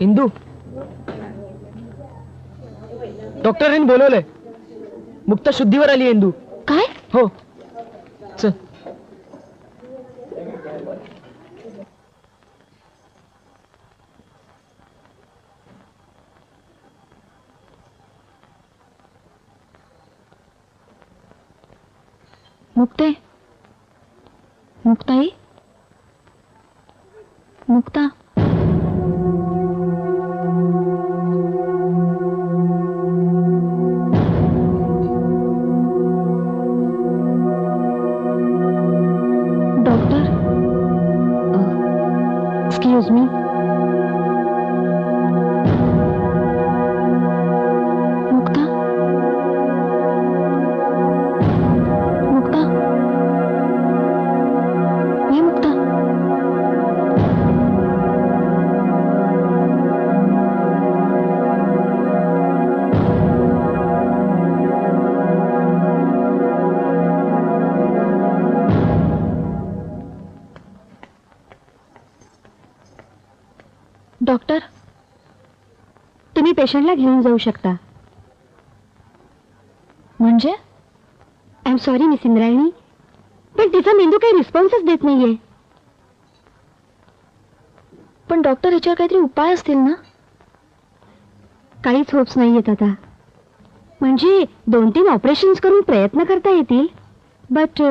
Indu, डॉक्टरांनी बोलवलंय. मुक्ता शुद्धीवर आली. इंदू. काय? हो, चल. मुक्ते, Muktai, Mukta. Doctor, excuse me. Mukta, Mukta, ये मुक्ता. डॉक्टर, तुम्ही पेशंटला घेऊन जाऊ शकता. म्हणजे? I am sorry miss Indrayani, पण तिचा मेंदू काही रिस्पॉन्सच देत नाहीये. पण डॉक्टर, याच्यावर काहीतरी उपाय असतील ना? काहीच होप्स नाहीयेत आता. म्हणजे 2-3 ऑपरेशन्स करून प्रयत्न करता येतील, बट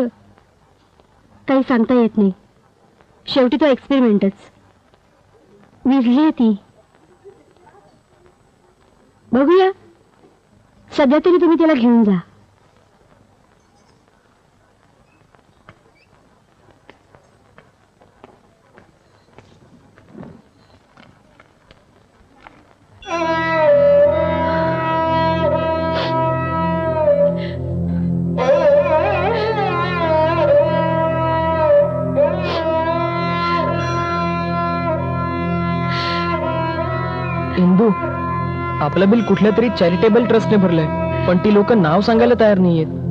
काही सांगता येत नाही. शेवटी तो एक्सपेरिमेंटच. विझली ती. बघूया, सध्या तरी तुम्ही तिला घेऊन जा. इंदू, आपलं बिल कुठल्या तरी चॅरिटेबल ट्रस्टने भरलंय, पण ती लोक नाव सांगायला तयार नाहीयेत.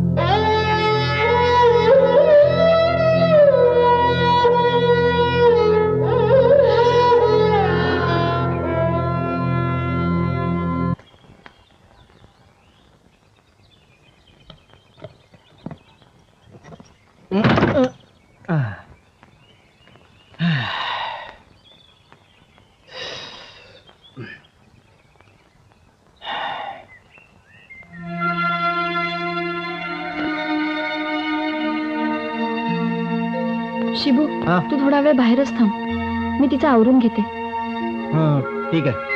शिबू, हा? तू थोडा वेळ बाहेरच थांब, मी तिचं आवरून घेते. ठीक आहे.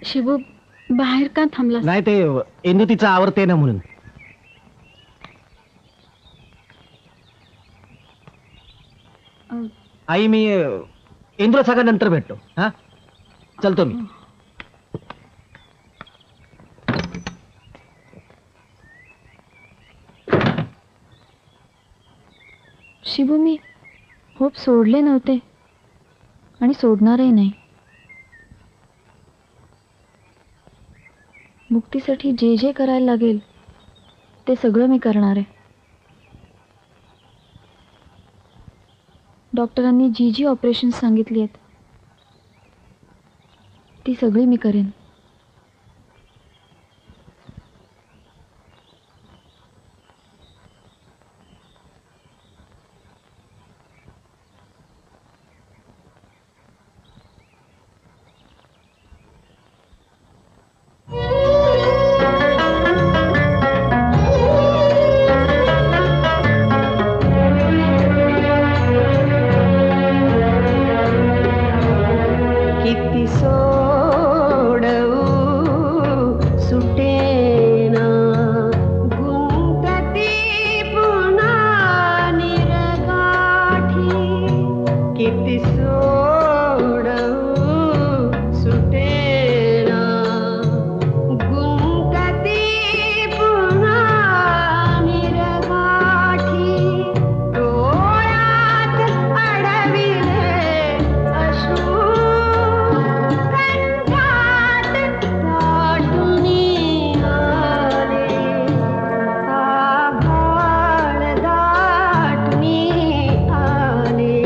शिबू, बाहेर का थांबलास? नाही ते इंदू तिचं आवडते ना म्हणून. आई मी इंदूला सगळं नंतर भेटतो. हा, चलतो मी. शिबू, मी होप सोडले नव्हते आणि सोडणारही नाही. मुक्तीसाठी जे जे करायला लागेल ते सगळं मी करणार आहे. डॉक्टरांनी जी जी ऑपरेशन सांगितली आहेत ती सगळी मी करेन. किती सोडवू सुटेना गुंतती पुन्हा निरगाठी. किती सोडवू सुटेना गुंतती पुन्हा निरगाठी. डोळ्यात अडविले अश्रू कंठात दाटूनी आले. आभाळ दाटूनी आले.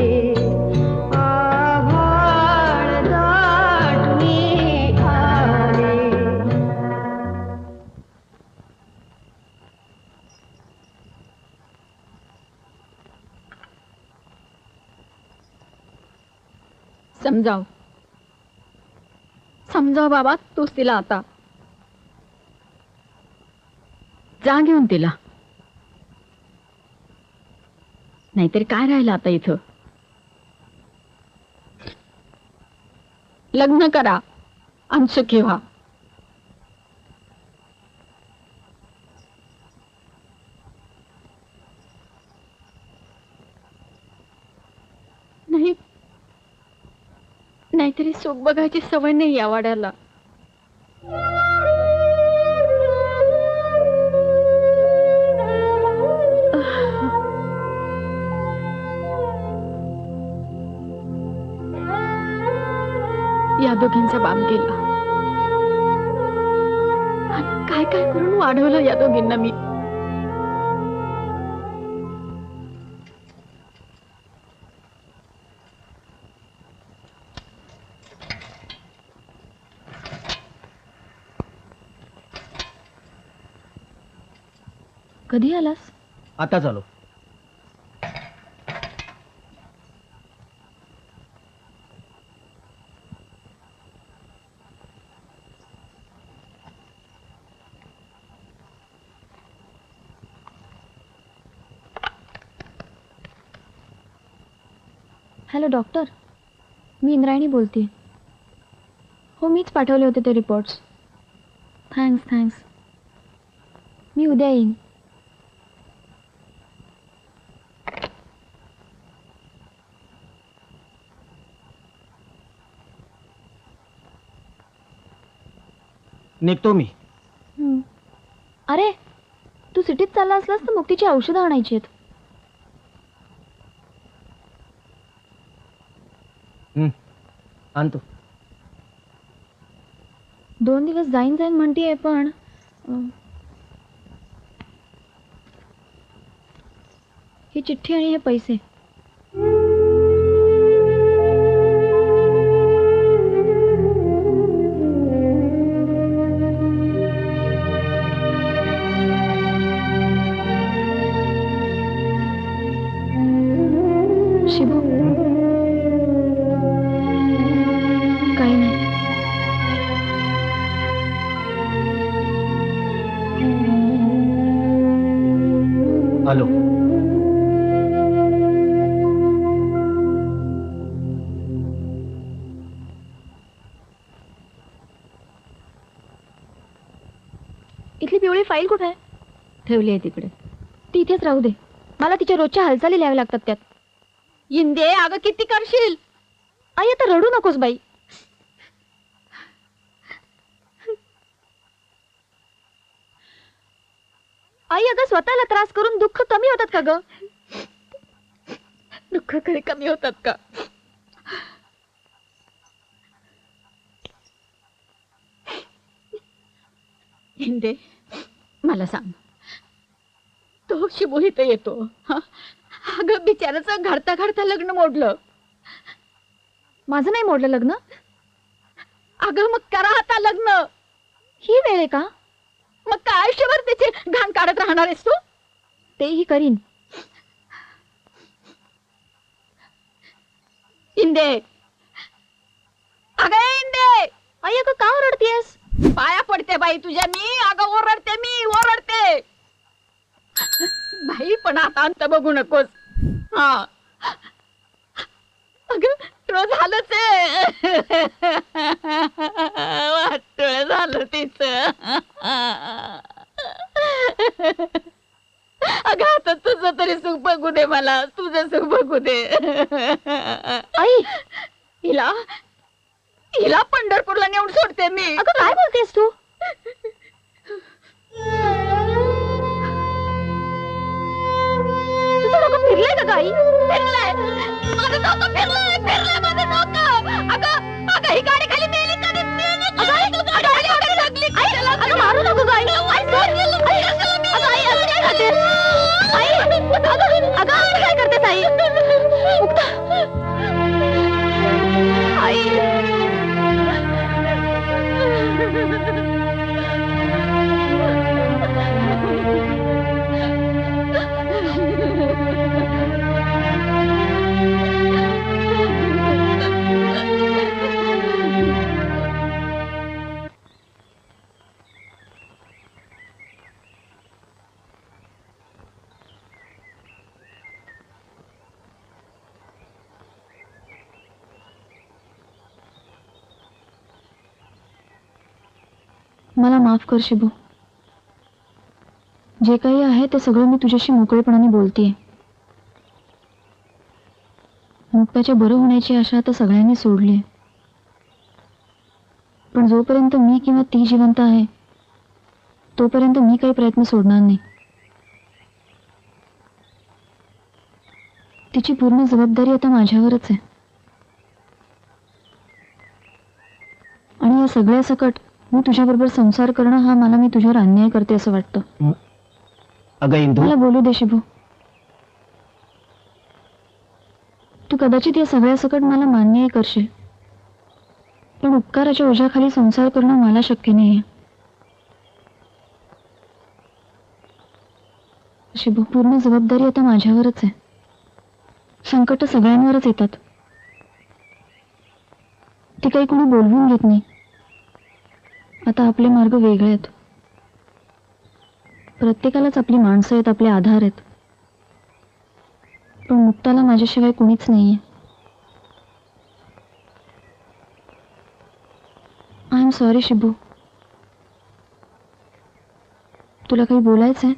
आभाळ दाटूनी आले. समजाव समजाव बाबा, तूच तिला आता. जा घेऊन तिला, नाहीतरी काय राहिलं आता इथं. लग्न करा, अंश ठेवा. नाही, नाहीतरी सुख बघायची सवय नाही या वाड्याला. या दोघींचा बाप गेला. काय काय करून वाढवलं या दोघींना मी. कधी आलास? आता चालू. हॅलो डॉक्टर, मी इंद्रायणी बोलते. हो, मीच पाठवले होते ते रिपोर्ट्स. थँक्स. मी उद्या येईन. निघतो मी. अरे तू सिटीत चालला असलास तर मुक्तीची औषधं आणायची आहेत. आणतो. 2 दिवस जाईन म्हणतीये पण ही चिठ्ठी आणि हे पैसे. शिबू काही नाही. आलो. इथली पिवळी फाईल कुठे आहे? ठेवली आहे तिकडे. ती इथेच राहू दे. मला तिच्या रोजच्या हालचाली लिहाव्या लागतात त्यात. इंदे अगं किती करशील? आई आता रडू नकोस बाई. आई अगं स्वतःला त्रास करून दुःख कमी होतात का ग? दुःख खरे कमी होतात का? इंदे मला सांग, तो शिबू इथं येतो. हं? अगं बिचाराचं घडता घडता लग्न मोडलं. माझं नाही मोडलं लग्न. अगं मग करा आता लग्न. ही वेळ आहे का? मग काय आयुष्यभर त्याचे घाण काढत राहणार आहेस तू? तेही करीन. इंदे अगं इंदे, आई अगं का ओरडतेस? पाया पडते बाई तुझ्या मी. अगं ओरडते ओरडते बाई. पण आता अंत बघू नकोस. हा अगं तो झालंच आहे. वाटोळ झालं तिचं. अगं आता तुझं तरी सुख बघू दे मला. तुझं सुख बघू दे. आई हिला हिला पंढरपूरला नेऊन सोडते मी. अगं काय बोलतेस तू? तुझं डोकं फिरलंय का आई? फिरलंय माझं डोकं. फिरलंय माझं डोकं. अगं ही गाडी खाली मेली का नाही? मेली का नाही? अगं खाली वगैरे लागली का त्याला? अगं मारू नको ग आई. आई सोड. आई, अगं आई असं काय करतेस? आई अगं असं काय करतेस आई? मुक्ता आई. मला माफ कर शिबू. जे काही आहे ते सगळं मी तुझ्याशी मोकळेपणाने बोलतेय. मुक्ताच्या बरं होण्याची आशा तर सगळ्यांनी सोडली. पण जोपर्यंत मी किंवा ती जिवंत आहे तोपर्यंत मी काही प्रयत्न सोडणार नाही. तिची पूर्ण जबाबदारी आता माझ्यावरच आहे. आणि या सगळ्या सकट मी तुझ्याबरोबर संसार करणं हा मला मी तुझ्यावर अन्याय करते असं वाटतं. अगं इंदू, मला बोलू दे शिबू. तू कदाचित या सगळ्या सकट मला मान्यही करशील, पण उपकाराच्या ओझ्याखाली संसार करणं मला शक्य नाहीये. शिबू, पूर्ण जबाबदारी आता माझ्यावरच आहे. संकट सगळ्यांवरच येतात. ती काही कोणी बोलवून घेत नाही. आता आपले मार्ग वेगळे आहेत. प्रत्येकालाच आपली माणसं आहेत, आपले आधार आहेत. पण मुक्ताला माझ्याशिवाय कुणीच नाहीये. I am sorry Shibu. तुला काही बोलायचंय?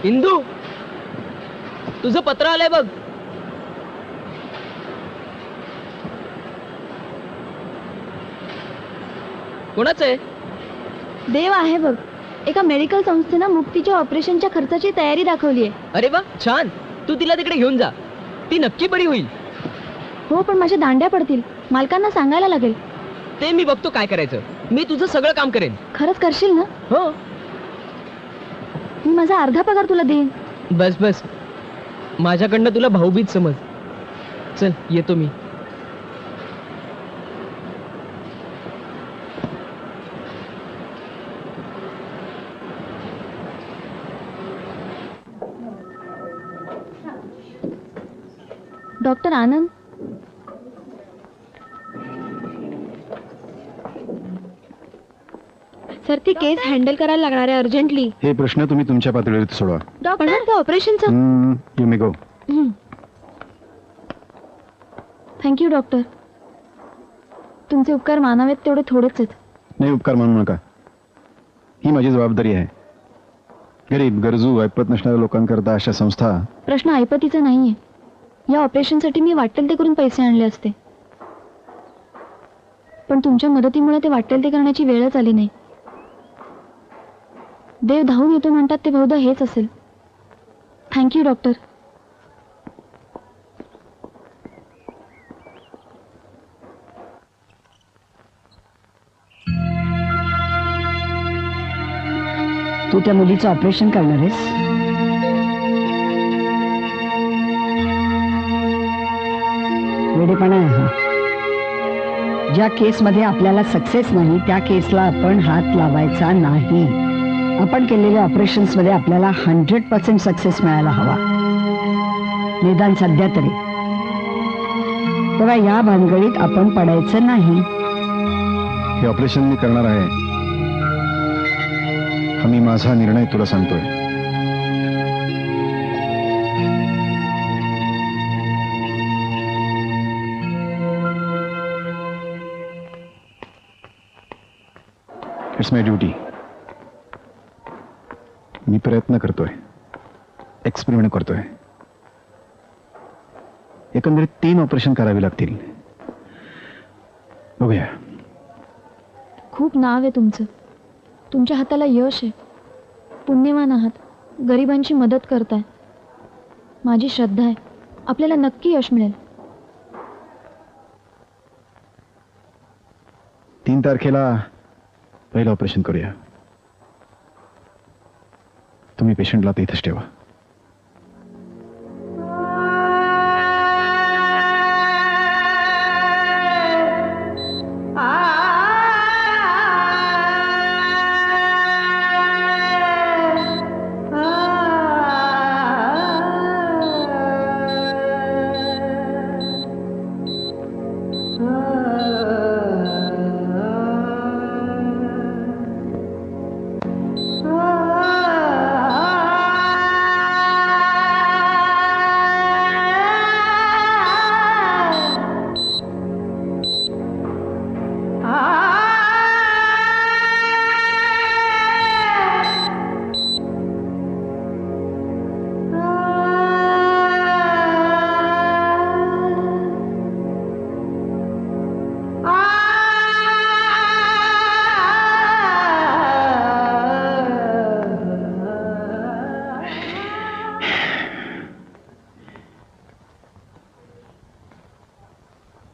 इंदू, तुझं पत्र आलंय बघ. कोणाचं आहे? देव आहे बघ. एका मेडिकल संस्थेनं मुक्तीच्या ऑपरेशनच्या खर्चाची तयारी दाखवली आहे. अरे वा, छान. तू तिला तिकडे घेऊन जा, ती नक्की बरी होईल. हो, पण माझ्या दांड्या पडतील. मालकांना सांगायला लागेल. ते मी बघतो काय करायचं. मी तुझं सगळं काम करेन. खरंच करशील ना? हो. मी माझा अर्धा पगार तुला देईन. बस बस, माझ्याकडनं तुला भाऊबीज समज. चल, येतो मी. डॉक्टर आनंद, सर ती केस हँडल करायला लागणार आहे अर्जंटली. हे प्रश्न तुम्ही तुमच्या पातळीवर सोडवा. डॉक्टर, त्या ऑपरेशनचं. You may go. Thank you doctor. तुमचे उपकार मानावेत तेवढे थोडेच आहेत. नाही, उपकार मानू नका. ही माझी जबाबदारी आहे. गरीब, गरजू, ऐपत नसणाऱ्या लोकांकरता अशा संस्था. प्रश्न ऐपतीचा नाहीये. या ऑपरेशनसाठी मी वाटेल ते करून पैसे आणले असते, पण तुमच्या मदतीमुळे ते वाटेल ते करण्याची वेळच आली नाही. देव धावून येतो म्हणतात ते बहुधा हेच असेल. Thank you doctor. तू त्या मुलीचं ऑपरेशन करणार आहेस? वेडेपणा आहे हा. ज्या केसमध्ये आपल्याला सक्सेस नाही त्या केसला आपण हात लावायचा नाही. आपण केलेल्या ऑपरेशन्स मध्ये आपल्याला 100% सक्सेस मिळायला हवा, निदान सध्या तरी. तेव्हा या भानगडीत आपण पडायचं नाही. हे ऑपरेशन मी करणार आहे. हा मी माझा निर्णय तुला सांगतोय. It's my duty. मी प्रयत्न करतोय, एक्सपेरिमेंट करतोय. एकंदरीत 3 ऑपरेशन करावी लागतील. बघूया. खूप नाव आहे तुमचं. तुमच्या हाताला यश आहे. पुण्यवान आहात. गरिबांची मदत करताय. माझी श्रद्धा आहे आपल्याला नक्की यश मिळेल. 3 तारखेला पहिलं ऑपरेशन करूया. तुम्ही पेशंटला तर इथंच ठेवा.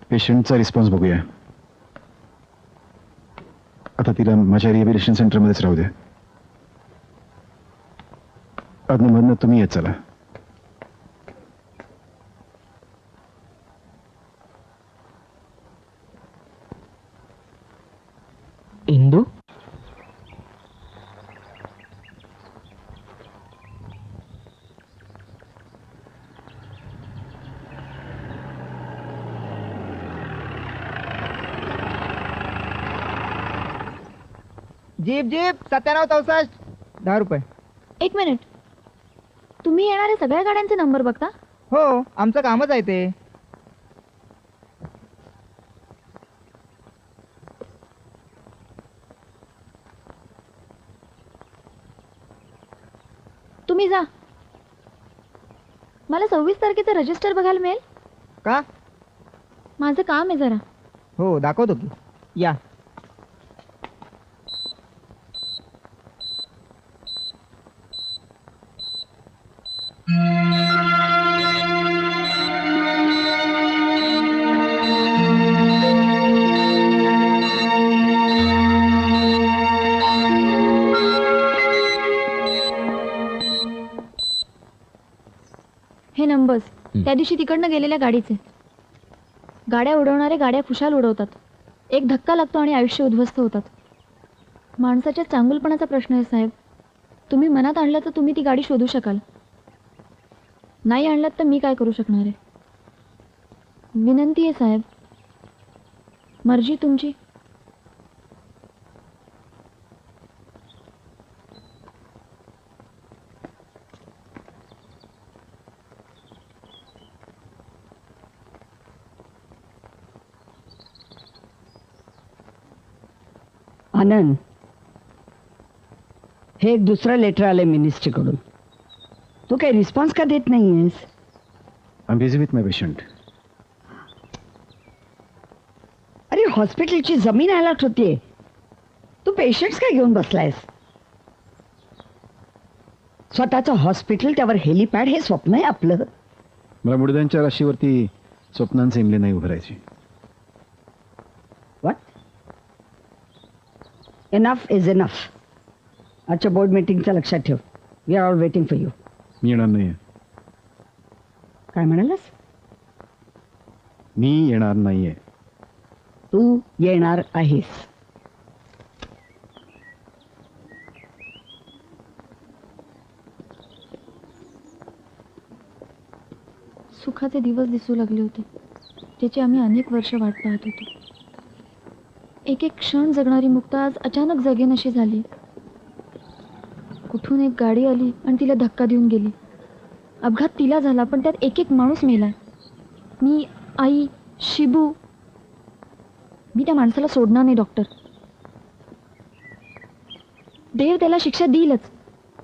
पेशंटचा रिस्पॉन्स बघूया. आता तिला माझ्या रिहॅबिलिटेशन सेंटरमध्येच राहू द्या. अधनमधनं तुम्ही येत चला. इंदू, जीप जीप 9764 10 रुपये. एक मिनिट. तुम्ही येणाऱ्या सगळ्या गाड्यांचे नंबर बघता? हो, आमचं कामच आहे ते. तुम्ही जा. मला 26 तारखेचं रजिस्टर बघायला मिळेल? का? माझं काम आहे जरा. हो दाखवतो की. या. हे नंबर्स त्या दिवशी तिकडनं गेलेल्या गाडीचे. गाड्या उडवणारे गाड्या खुशाल उडवतात. एक धक्का लागतो आणि आयुष्य उद्ध्वस्त होतात. माणसाच्या चांगुलपणाचा प्रश्न आहे साहेब. तुम्ही मनात आणलं तर तुम्ही ती गाडी शोधू शकाल. नाही आणलात तर मी काय करू शकणार आहे. विनंती आहे साहेब. मर्जी तुमची. आनंद, हे एक दुसरं लेटर आलंय मिनिस्ट्रीकडून. तू काही रिस्पॉन्स का देत नाहीयेस? I am busy with my patient. अरे हॉस्पिटलची जमीन अलॉट होतीये, तू पेशंट्स काय घेऊन बसलायस? स्वतःचं हॉस्पिटल, त्यावर हेलिपॅड, हे स्वप्न आहे आपलं. मला मुडद्यांच्या राशीवरती स्वप्नांचे इमले नाही उभरायचे. व्हॉट? Enough is enough. आजच्या बोर्ड मीटिंगचं लक्षात ठेव. We are all waiting for you. मी येणार नाही. काय म्हणालास? मी येणार नाहीये. तू येणार आहेस. सुखाचे दिवस दिसू लागले होते, ज्याची आम्ही अनेक वर्ष वाट पाहत होतो. एक एक क्षण जगणारी मुक्ता आज अचानक जगेनशी झाली. कुठून एक गाडी आली आणि तिला धक्का देऊन गेली. अपघात तिला झाला, पण त्यात एक एक माणूस मेलाय. मी, आई, शिबू. मी त्या माणसाला सोडणार नाही डॉक्टर. देव त्याला शिक्षा देईलच,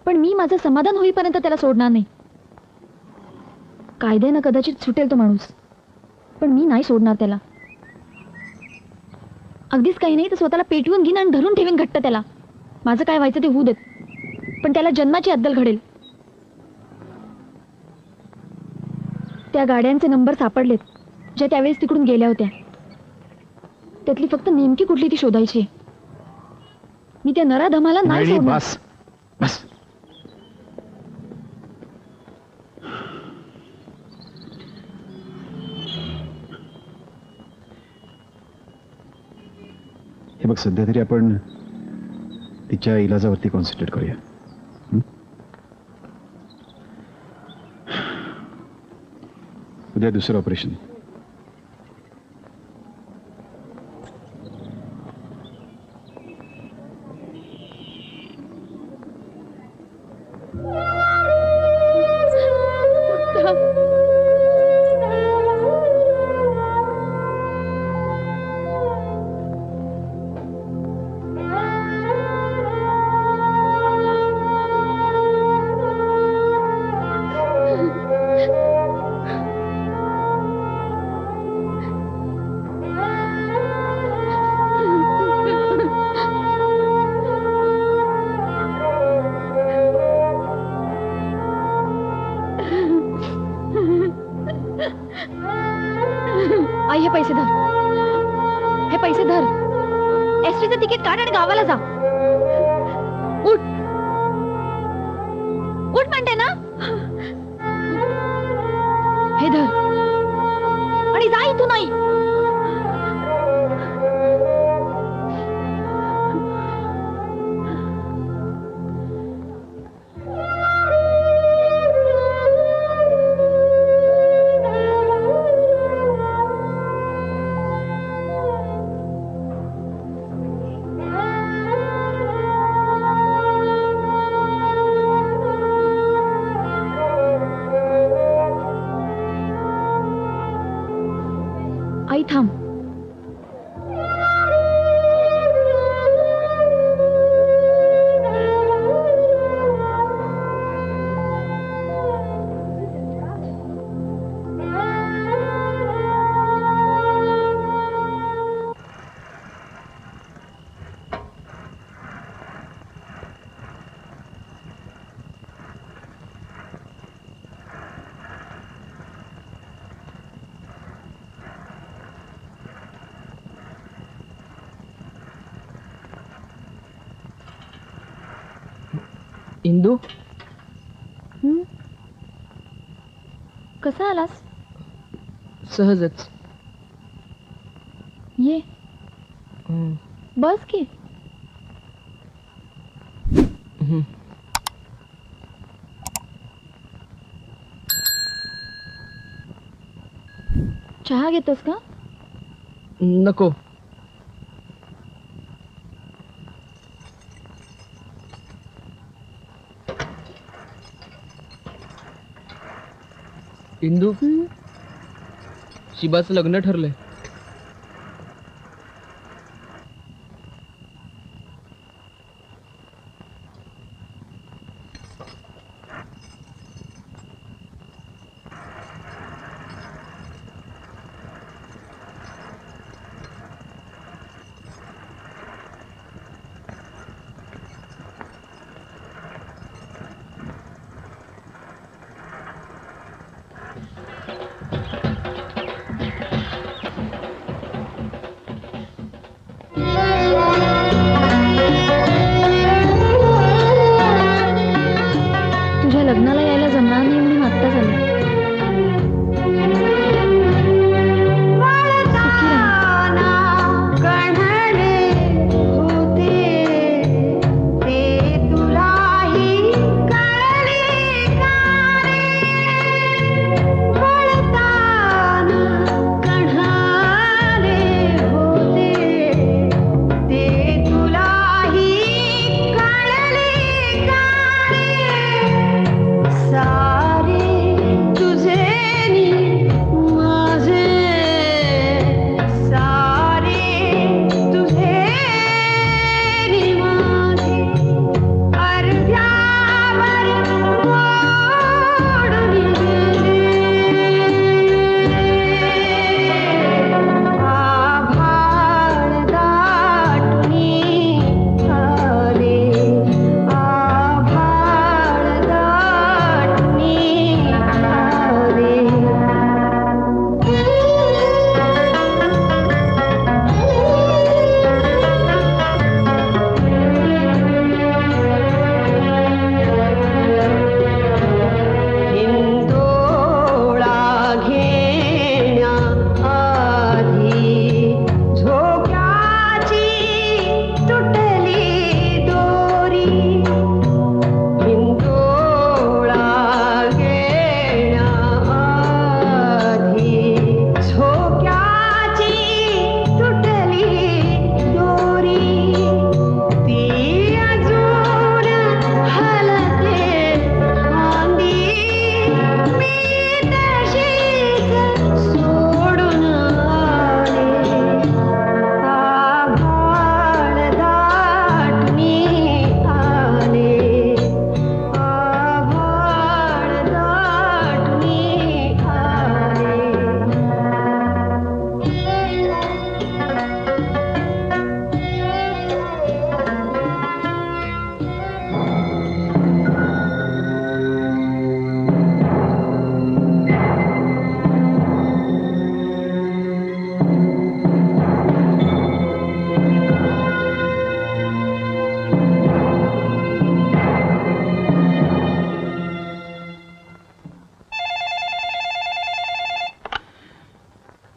पण मी माझं समाधान होईपर्यंत त्याला सोडणार नाही. कायद्यानं कदाचित सुटेल तो माणूस, पण मी नाही सोडणार त्याला. अगदीच काही नाही तर स्वतःला पेटवून घेईन आणि धरून ठेवीन घट्ट त्याला. माझं काय व्हायचं ते होऊ देत, पण त्याला जन्माची अद्दल घडेल. त्या गाड्यांचे नंबर सापडलेत ज्या त्यावेळेस तिकडून गेल्या होत्या. त्यातली फक्त नेमकी कुठली ती शोधायची. मी त्या नराधमाला नाही सोडणार. बस बस. हे बघ, सध्या तरी आपण तिच्या इलाजावरती कॉन्सन्ट्रेट करूया. उद्या दुसरं ऑपरेशन. आई, हे पैसे धर. हे पैसे धर. एसटीचं तिकीट काढ आणि गावाला जा. उठ उठ म्हणते ना. हे धर आणि जा इथून. नाही इंदू कसा आलास? सहजच. ये बस की. चहा घेतोस का? नको. इंदू शिबाचं लग्न ठरलंय. तुझ्या लग्नाला यायला जमणार नाही म्हणून आत्ताच आले.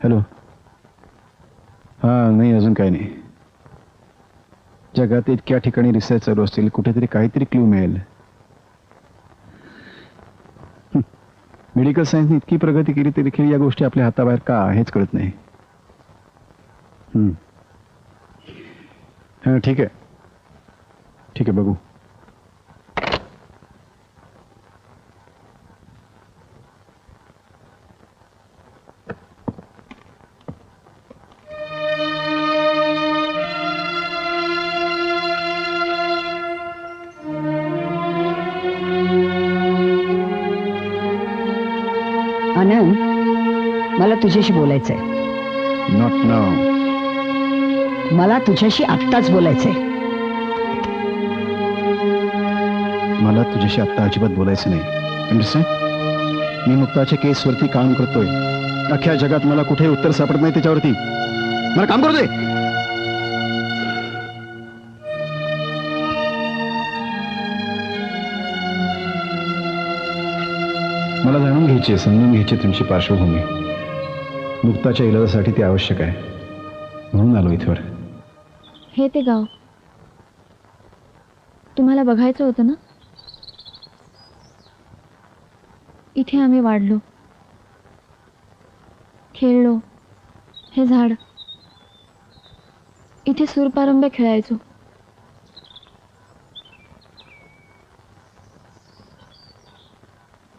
हॅलो. हां, नाही अजून काही नाही. जगात इतक्या ठिकाणी रिसर्च चालू असतील, कुठेतरी काहीतरी क्लू मिळेल. मेडिकल सायन्सने इतकी प्रगती केली तरी देखील या गोष्टी आपल्या हाताबाहेर का हेच कळत नाही. हां, ठीक आहे ठीक आहे, बघू. आनंद, मला तुझ्याशी बोलायचंय. नॉट नाव. मला तुझ्याशी आत्ताच बोलायचंय. मला तुझ्याशी आत्ता अजिबात बोलायचं नाही. अंडरस्टँड? मी मुक्ताच्या केसवरती काम करतोय. अख्ख्या जगात मला कुठे उत्तर सापडत नाही त्याच्यावरती. मला काम करू दे. मला जाणून घ्यायची, समजून घ्यायची तुमची पार्श्वभूमी. मुक्ताच्या इलाजासाठी ते आवश्यक आहे, म्हणून आलो इथवर. हे ते गाव तुम्हाला बघायचं होतं ना? इथे आम्ही वाढलो, खेळलो. हे झाड, इथे सूरपारंब्या खेळायचो.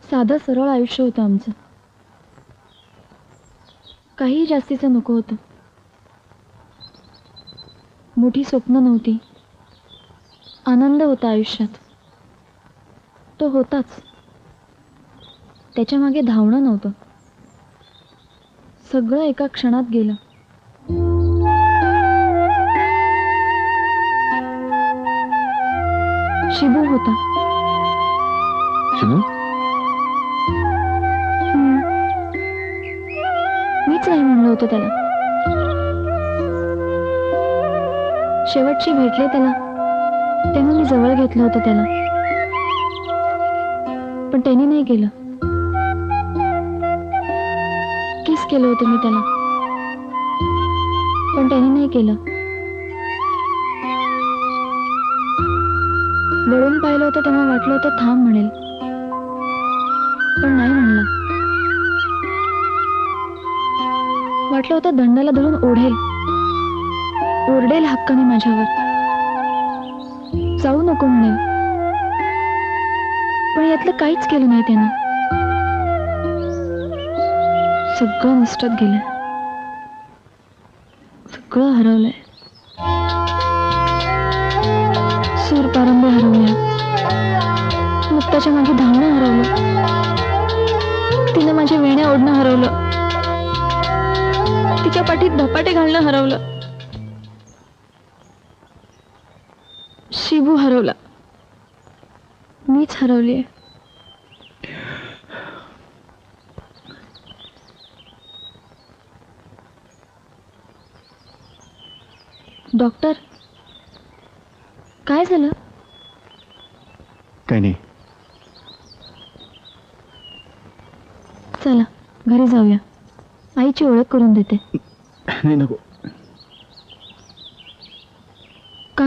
साधं सरळ आयुष्य होतं आमचं. काही जास्तीचं नको होतं. मोठी स्वप्न नव्हती, आनंद होता आयुष्यात. तो होताच, त्याच्या मागे धावणं नव्हतं. सगळं एका क्षणात गेलं. शिबू होता. शिबू? मीच नाही म्हणलं होतं त्याला. शेवटची भेटले त्याला तेव्हा मी जवळ घेतलं होतं त्याला, पण त्यांनी नाही केलं. किस केलं होतं मी त्याला, पण त्यांनी नाही केलं. वळून पाहिलं होतं तेव्हा वाटलं होतं थांब म्हणेल, पण नाही म्हणला. वाटलं होतं दंडाला धरून ओढेल, ओरडेल हक्काने माझ्यावर, जाऊ नको म्हणेल. पण यातलं काहीच केलं नाही त्यानं. सगळं नष्टात गेलंय, सगळं हरवलंय. सूरपारंब्या हरवल्या, मुक्ताच्या मागे धावणं हरवलं, तिनं माझ्या वेण्या ओढणं हरवलं, तिच्या पाठीत धपाटे घालणं हरवलं. शिबू हरवला, मीच हरवलीय. डॉक्टर, काय झालं? काही नाही. चला घरी जाऊया, आईची ओळख करून देते. नाही, नको. का?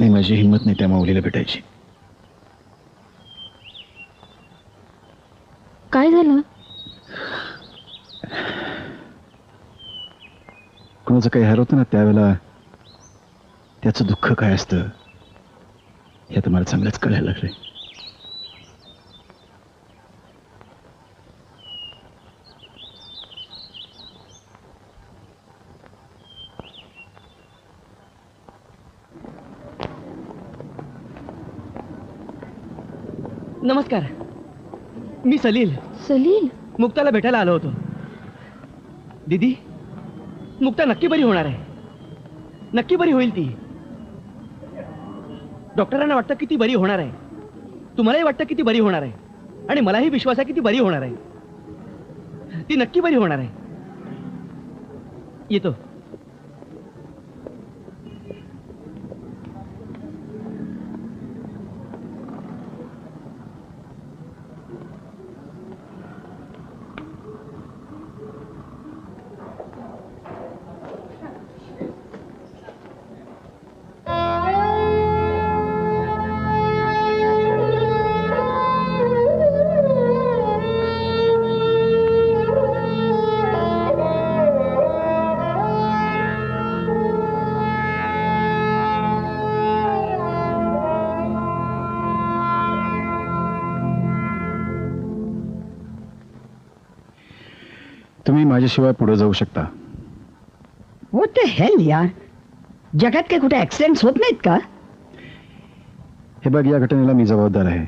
नाही, माझी हिंमत नाही त्या माऊलीला भेटायची. काय झालं? कोणाचं काही हरवतं ना त्यावेळेला त्याचं दुःख काय असतं हे आता मला चांगलंच कळायला लागलंय. नमस्कार, मी सलील. सलील? मुक्ताला भेटायला आलो होतो. दीदी, मुक्ता नक्की बरी होणार आहे, नक्की बरी होईल ती. डॉक्टरांना वाटतं की ती बरी होणार आहे, तुम्हालाही वाटतं की ती बरी होणार आहे, आणि मलाही विश्वास आहे की ती बरी होणार आहे. ती नक्की बरी होणार आहे. येतो. तुम्ही माझ्याशिवाय पुढे जाऊ शकता. व्हॉट द हेल यार, जगात काही कुठे ऍक्सिडेंट्स होत नाहीत का? हे बघ, या घटनेला मी जबाबदार आहे.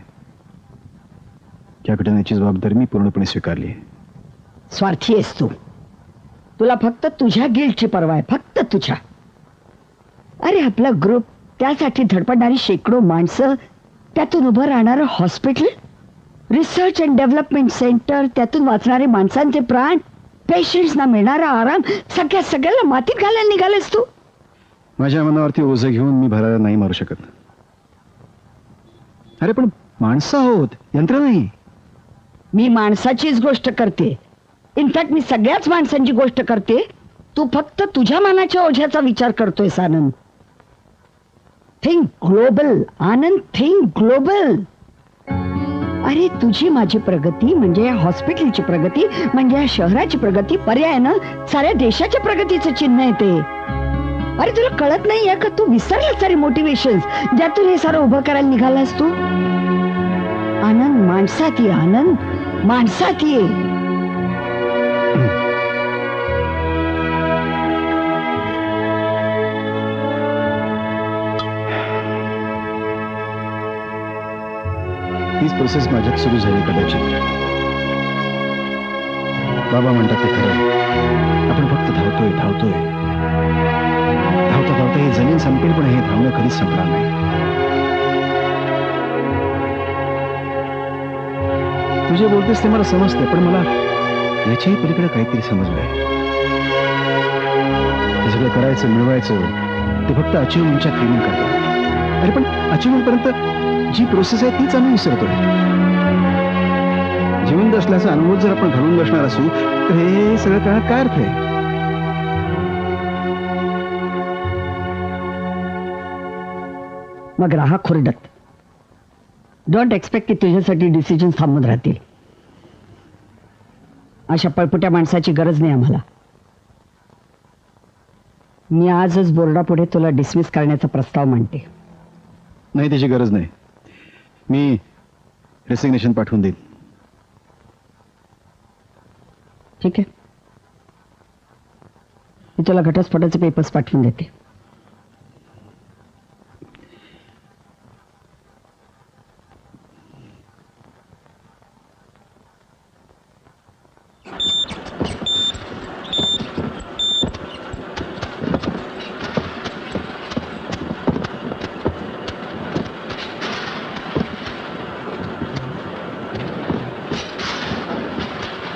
या घटनेची जबाबदारी मी पूर्णपणे स्वीकारली आहे. स्वार्थी आहेस तू. तुला फक्त तुझ्या गिल्टची पर्वा आहे, फक्त तुझ्या. अरे आपला ग्रुप, त्यासाठी धडपडणारी शेकडो माणसं, त्यातून उभं राहणारं hospital, research and development centre, त्यातून वाचणारे माणसांचे प्राण, पेशंट्सना मिळणारा आराम, सगळ्याला मातीत घालायला निघालेस तू. माझ्या मनावरती ओझं घेऊन मी भरायला नाही मारू शकत. अरे पण माणसं आहोत, यंत्र नाही. मी माणसाचीच गोष्ट करते. इनफॅक्ट मी सगळ्याच माणसांची गोष्ट करते. तू फक्त तुझ्या मनाच्या ओझ्याचा विचार करतोयस आनंद. थिंक ग्लोबल आनंद, थिंक ग्लोबल. अरे तुझी माझी प्रगती म्हणजे या हॉस्पिटलची प्रगती, म्हणजे या शहराची प्रगती, पर्यायानं साऱ्या देशाच्या प्रगतीचं चिन्ह आहे ते. अरे तुला कळत नाहीये का? तू विसरलास सारे मोटिवेशन ज्यातून हे सारं उभं करायला निघालास तू. आनंद माणसात ये, आनंद माणसात ये. हीच प्रोसेस माझ्यात सुरू झाली कदाचित. बाबा म्हणतात ते खरं. आपण फक्त धावतोय धावतोय धावता धावता ही जमीन संपेल, पण हे धावणं कधीच संपणार नाही. तुझे बोलतेस ते मला समजते, पण मला याच्याही पलीकडे काहीतरी समजलंय. हे सगळं करायचं, मिळवायचं ते फक्त अचिव्हमेंटच्या क्रिमिंग करतात. अरे पण अचिव्हमेंट पर्यंत जी प्रोसेस आहे तीच आम्ही विसरतोय. जिवंत असल्याचा अनुभव जर आपण घालून बसणार असू तर हे सगळं करण्यात काय अर्थ आहे? मग राहा खुरडत. डोंट एक्सपेक्ट की तुझ्यासाठी डिसिजन थांबून राहतील. अशा पळपुट्या माणसाची गरज नाही आम्हाला. मी आजच बोर्डापुढे तुला डिसमिस करण्याचा प्रस्ताव मांडते. नाही, त्याची गरज नाही. मी रेसिग्नेशन पाठवून देईन. ठीक आहे, मी तुला घटस्फोटाचे पेपर्स पाठवून देते.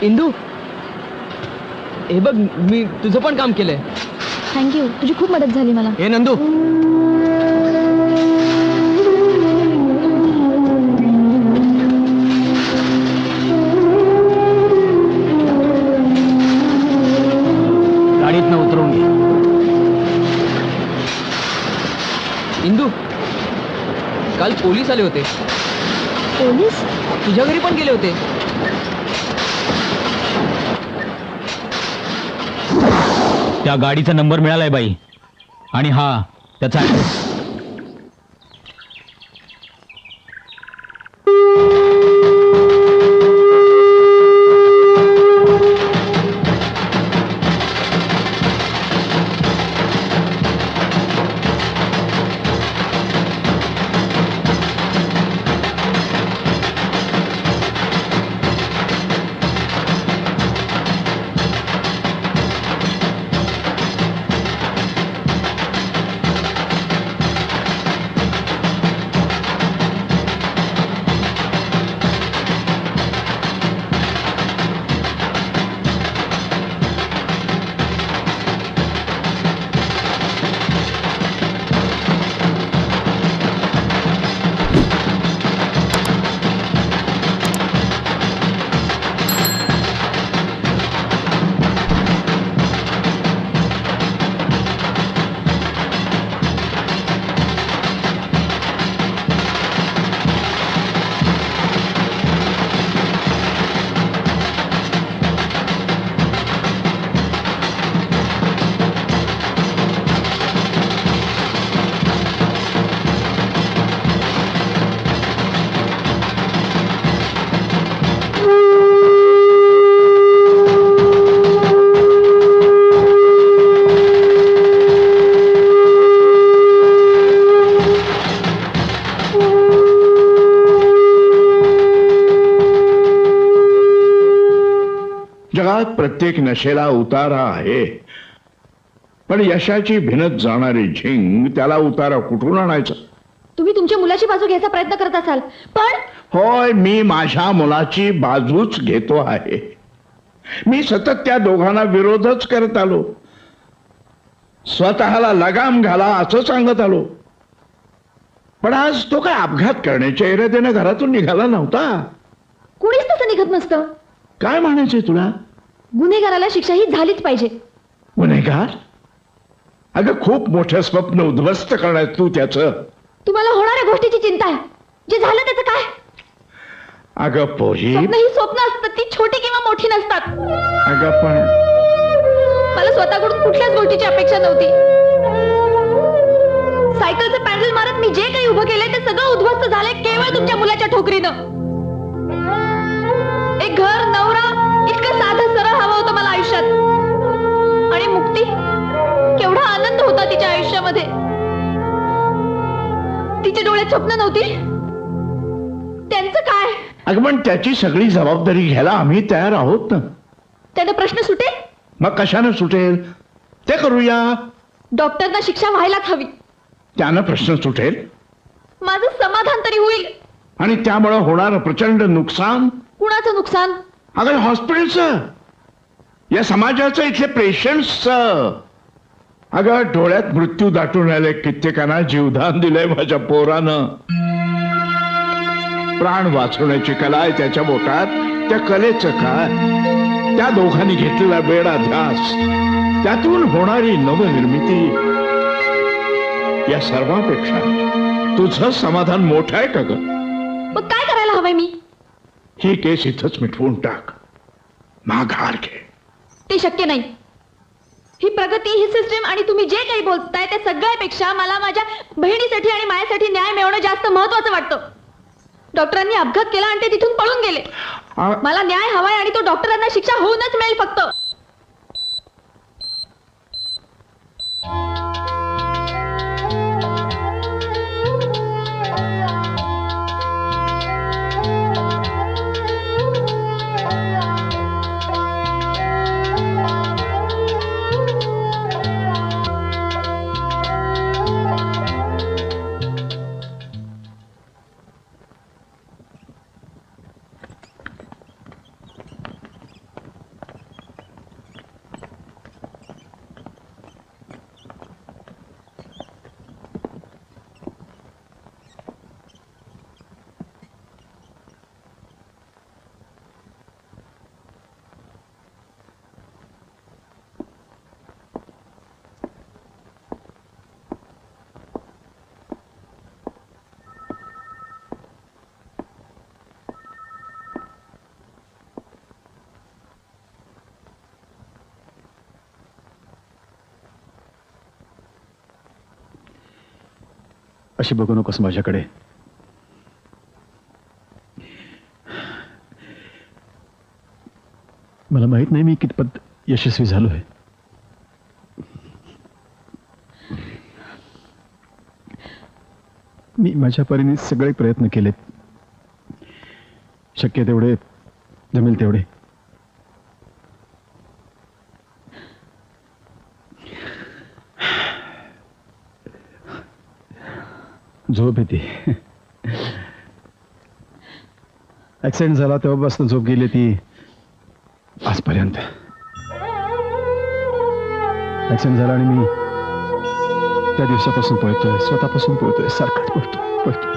इंदू, हे बघ मी तुझं पण काम केलंय. थँक्यू, तुझी खूप मदत झाली मला. हे नंदू, गाडीतनं उतरवून घे. इंदू, काल पोलीस आले होते. पोलीस? तुझ्या घरी पण गेले होते. त्या गाडीचा नंबर मिळालाय बाई, आणि हा त्याचा ऍड्रेस. जगात प्रत्येक नशेला उतारा आहे, पण यशाची भिनत जाणारी झिंग, त्याला उतारा कुठून आणायचा? तुम्ही तुमच्या मुलाची बाजू घ्यायचा प्रयत्न करत असाल, पण होय, मी माझ्या मुलाची बाजूच घेतो आहे. मी सतत त्या दोघांना विरोधच करत आलो. स्वतःला लगाम घाला असं सांगत आलो. पण आज तो काय अपघात करण्याच्या इराद्याने घरातून निघाला नव्हता. कुणीच तसं निघत नसतं. काय म्हणायचंय तुला? गुन्हेगाराला शिक्षा ही झालीच पाहिजे. गुन्हेगार? अगं खूप मोठं स्वप्न उद्ध्वस्त करणार तू त्याचं. तुम्हाला होणाऱ्या गोष्टीची चिंता आहे. जे झालं त्याचं काय? अगं पोरी, स्वप्न ही स्वप्न असतात, ती छोटी किंवा मोठी नसतात. अगं पण मला स्वतःकडून कुठल्याच गोष्टीची अपेक्षा नव्हती. सायकलचं पॅडल मारत मी जे काही उभं केलंय ते सगळं उद्ध्वस्त झालंय केवळ तुमच्या मुलाच्या ठोकरीनं. एक घर, नवरा, इतकं साधं सरळ हवं होतं मला आयुष्यात. आणि मुक्ती, केवढा आनंद होता तिच्या आयुष्यामध्ये. तिच्या डोळ्यात स्वप्न नव्हती. त्यांचं काय? अगं पण त्याची सगळी जबाबदारी घ्यायला आम्ही तयार आहोत ना. त्यांना प्रश्न सुटेल. मग कशानं सुटेल ते करूया. डॉक्टरना शिक्षा व्हायलाच हवी. त्यानं प्रश्न सुटेल माझं समाधान तरी होईल. आणि त्यामुळे होणारं प्रचंड नुकसान. कुणाचं नुकसान? अगं हॉस्पिटलचं, या समाजाचं, इथले पेशंट्सचं. अगं डोळ्यात मृत्यू दाटून आले कित्येकांना जीवदान दिलंय माझ्या पोरानं. प्राण वाचवण्याची कला आहे त्याच्या बोटात. त्या कलेचं काय? त्या दोघांनी घेतलेला वेडा ध्यास, त्यातून होणारी नवनिर्मिती, या सर्वांपेक्षा तुझं समाधान मोठं आहे का ग? मग काय करायला हवंय मी? ही केस इथंच मिटवून टाक. माघार घे. ते शक्य नाही. ही प्रगती, ही सिस्टीम आणि तुम्ही जे काही बोलताय त्या सगळ्यापेक्षा मला माझ्या बहिणीसाठी आणि माझ्यासाठी न्याय मिळवणं जास्त महत्वाचं वाटतं. डॉक्टरांनी अपघात केला आणि ते तिथून पळून गेले. मला न्याय हवाय आणि तो डॉक्टरांना शिक्षा होऊनच मिळेल फक्त. अशी बघू नकोस माझ्याकडे. मला माहित नाही मी कितपत यशस्वी झालोय. मी माझ्या परीने सगळे प्रयत्न केलेत. शक्य तेवढे, जमेल तेवढे. झोप येते. ऍक्सिडेंट झाला तेव्हापासून झोप गेली ती आजपर्यंत. ऍक्सिडेंट झाला आणि मी त्या दिवसापासून पळतोय, स्वतःपासून पळतोय, सारखाच पळतोय.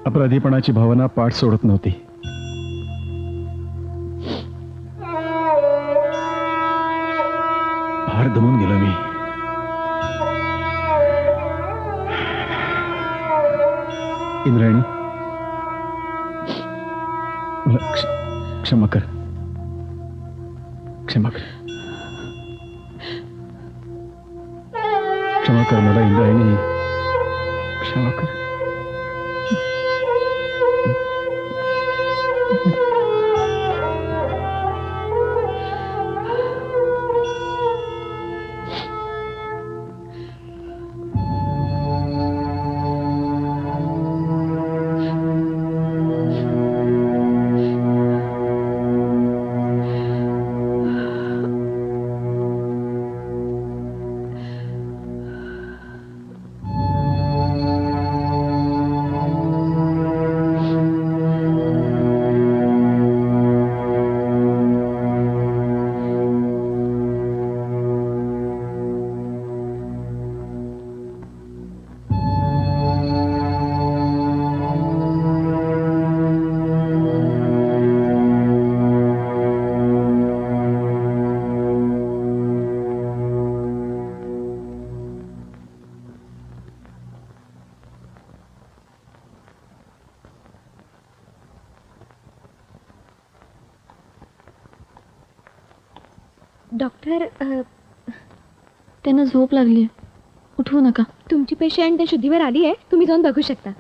अपराधीपणाची भावना पाठ सोडत नव्हती. फार दमून गेलो मी. इंद्रायणी, मला क्षमा कर. क्षमा कर. क्षमा कर मला इंद्रायणी. क्षमा कर. डॉक्टर त्यांना झोप लागली, उठवू नका. तुमची पेशंट शुद्धीवर आली आहे, तुम्ही जाऊन बघू शकता.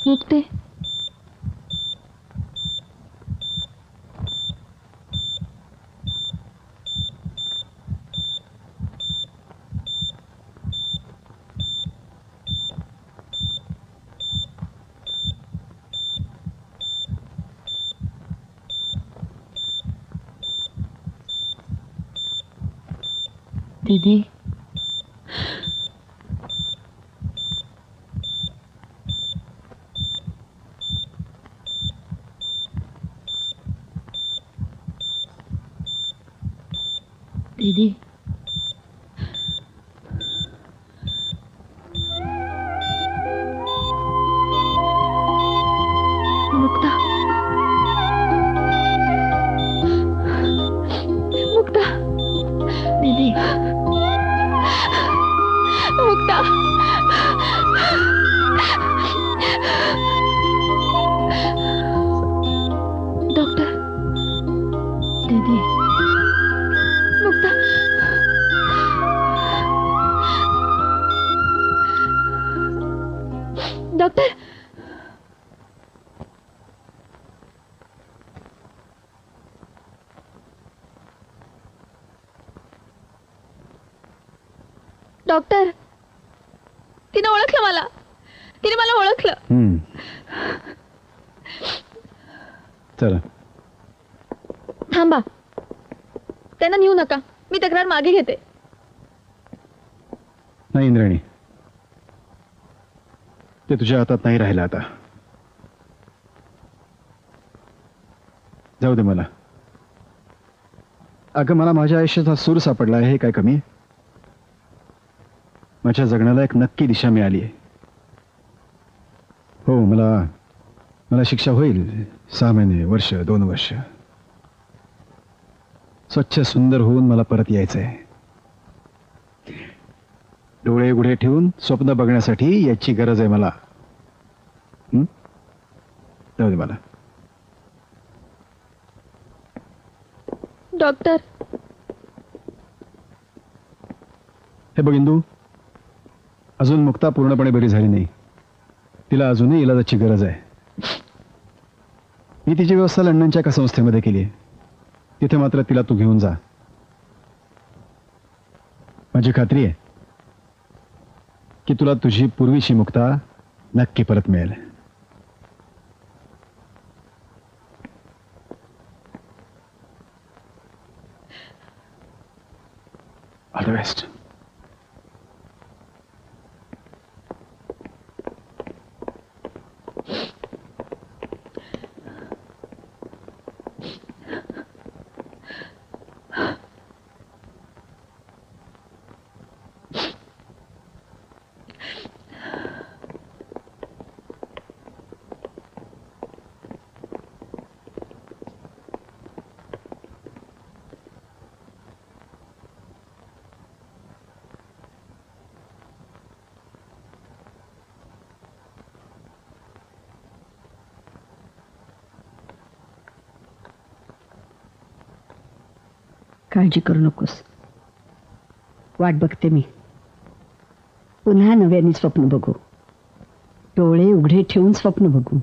उठते. दीदी, दीदी, मुक्ता, मुक्ता, दीदी, मुक्ता, डॉक्टर, दीदी, मुक्ता, डॉक्टर, डॉक्टर, तिने ओळखलं मला, तिने मला ओळखलं. चला. थांबा, त्यांना नेऊ नका, मी तक्रार मागे घेते. नाही इंद्राणी, ते तुझ्या हातात नाही राहिलं आता. जाऊ दे मला. अगं, मला माझ्या आयुष्यात हा सूर सापडला आहे, हे काय कमी आहे? माझ्या जगण्याला एक नक्की दिशा मिळाली आहे. हो, मला शिक्षा होईल. 6 महिने, वर्ष, 2 वर्ष. स्वच्छ सुंदर होऊन मला परत यायचं आहे. डोळे उघडे ठेवून स्वप्न बघण्यासाठी याची गरज आहे मला. जाऊ दे मला. डॉक्टर, हे बघ इंदू, अजून मुक्ता पूर्णपणे बरी झाली नाही. तिला अजूनही इलाजाची गरज आहे. मी तिची व्यवस्था लंडनच्या एका संस्थेमध्ये केली आहे. तिथे मात्र तिला तू घेऊन जा. माझी खात्री आहे की तुला तुझी पूर्वीची मुक्ता नक्की परत मिळेल. All the best. काळजी करू नकोस. वाट बघते मी. पुन्हा नव्याने स्वप्न बघू. डोळे उघडे ठेवून स्वप्न बघू.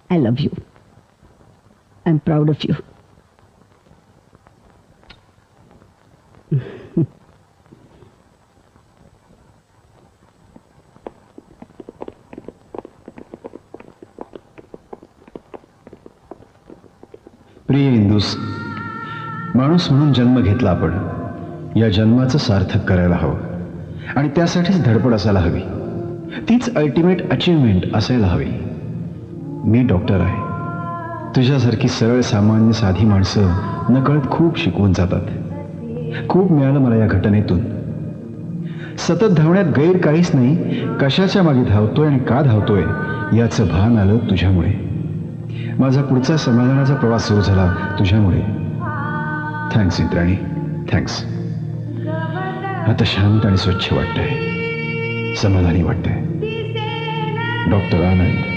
I love you. I am proud of you. प्रिय इंदूस, माणूस म्हणून जन्म घेतला आपण. या जन्माचं सार्थक करायला हवं आणि त्यासाठीच धडपड असायला हवी. तीच अल्टिमेट अचीवमेंट असायला हवी. मी डॉक्टर आहे. तुझ्यासारखी सरळ सामान्य साधी माणसं नकळत खूप शिकवून जातात. खूप मिळालं मला या घटनेतून. सतत धावण्यात गैर काहीच नाही. कशाच्या मागे धावतोय आणि का धावतोय याचं भान आलं तुझ्यामुळे. माझा पुढचा समाधानाचा प्रवास सुरू झाला तुझ्यामुळे. Thanks Indrani, thanks. आता शांत आणि स्वच्छ वाटतंय, समाधानी वाटतंय. डॉक्टर आनंद.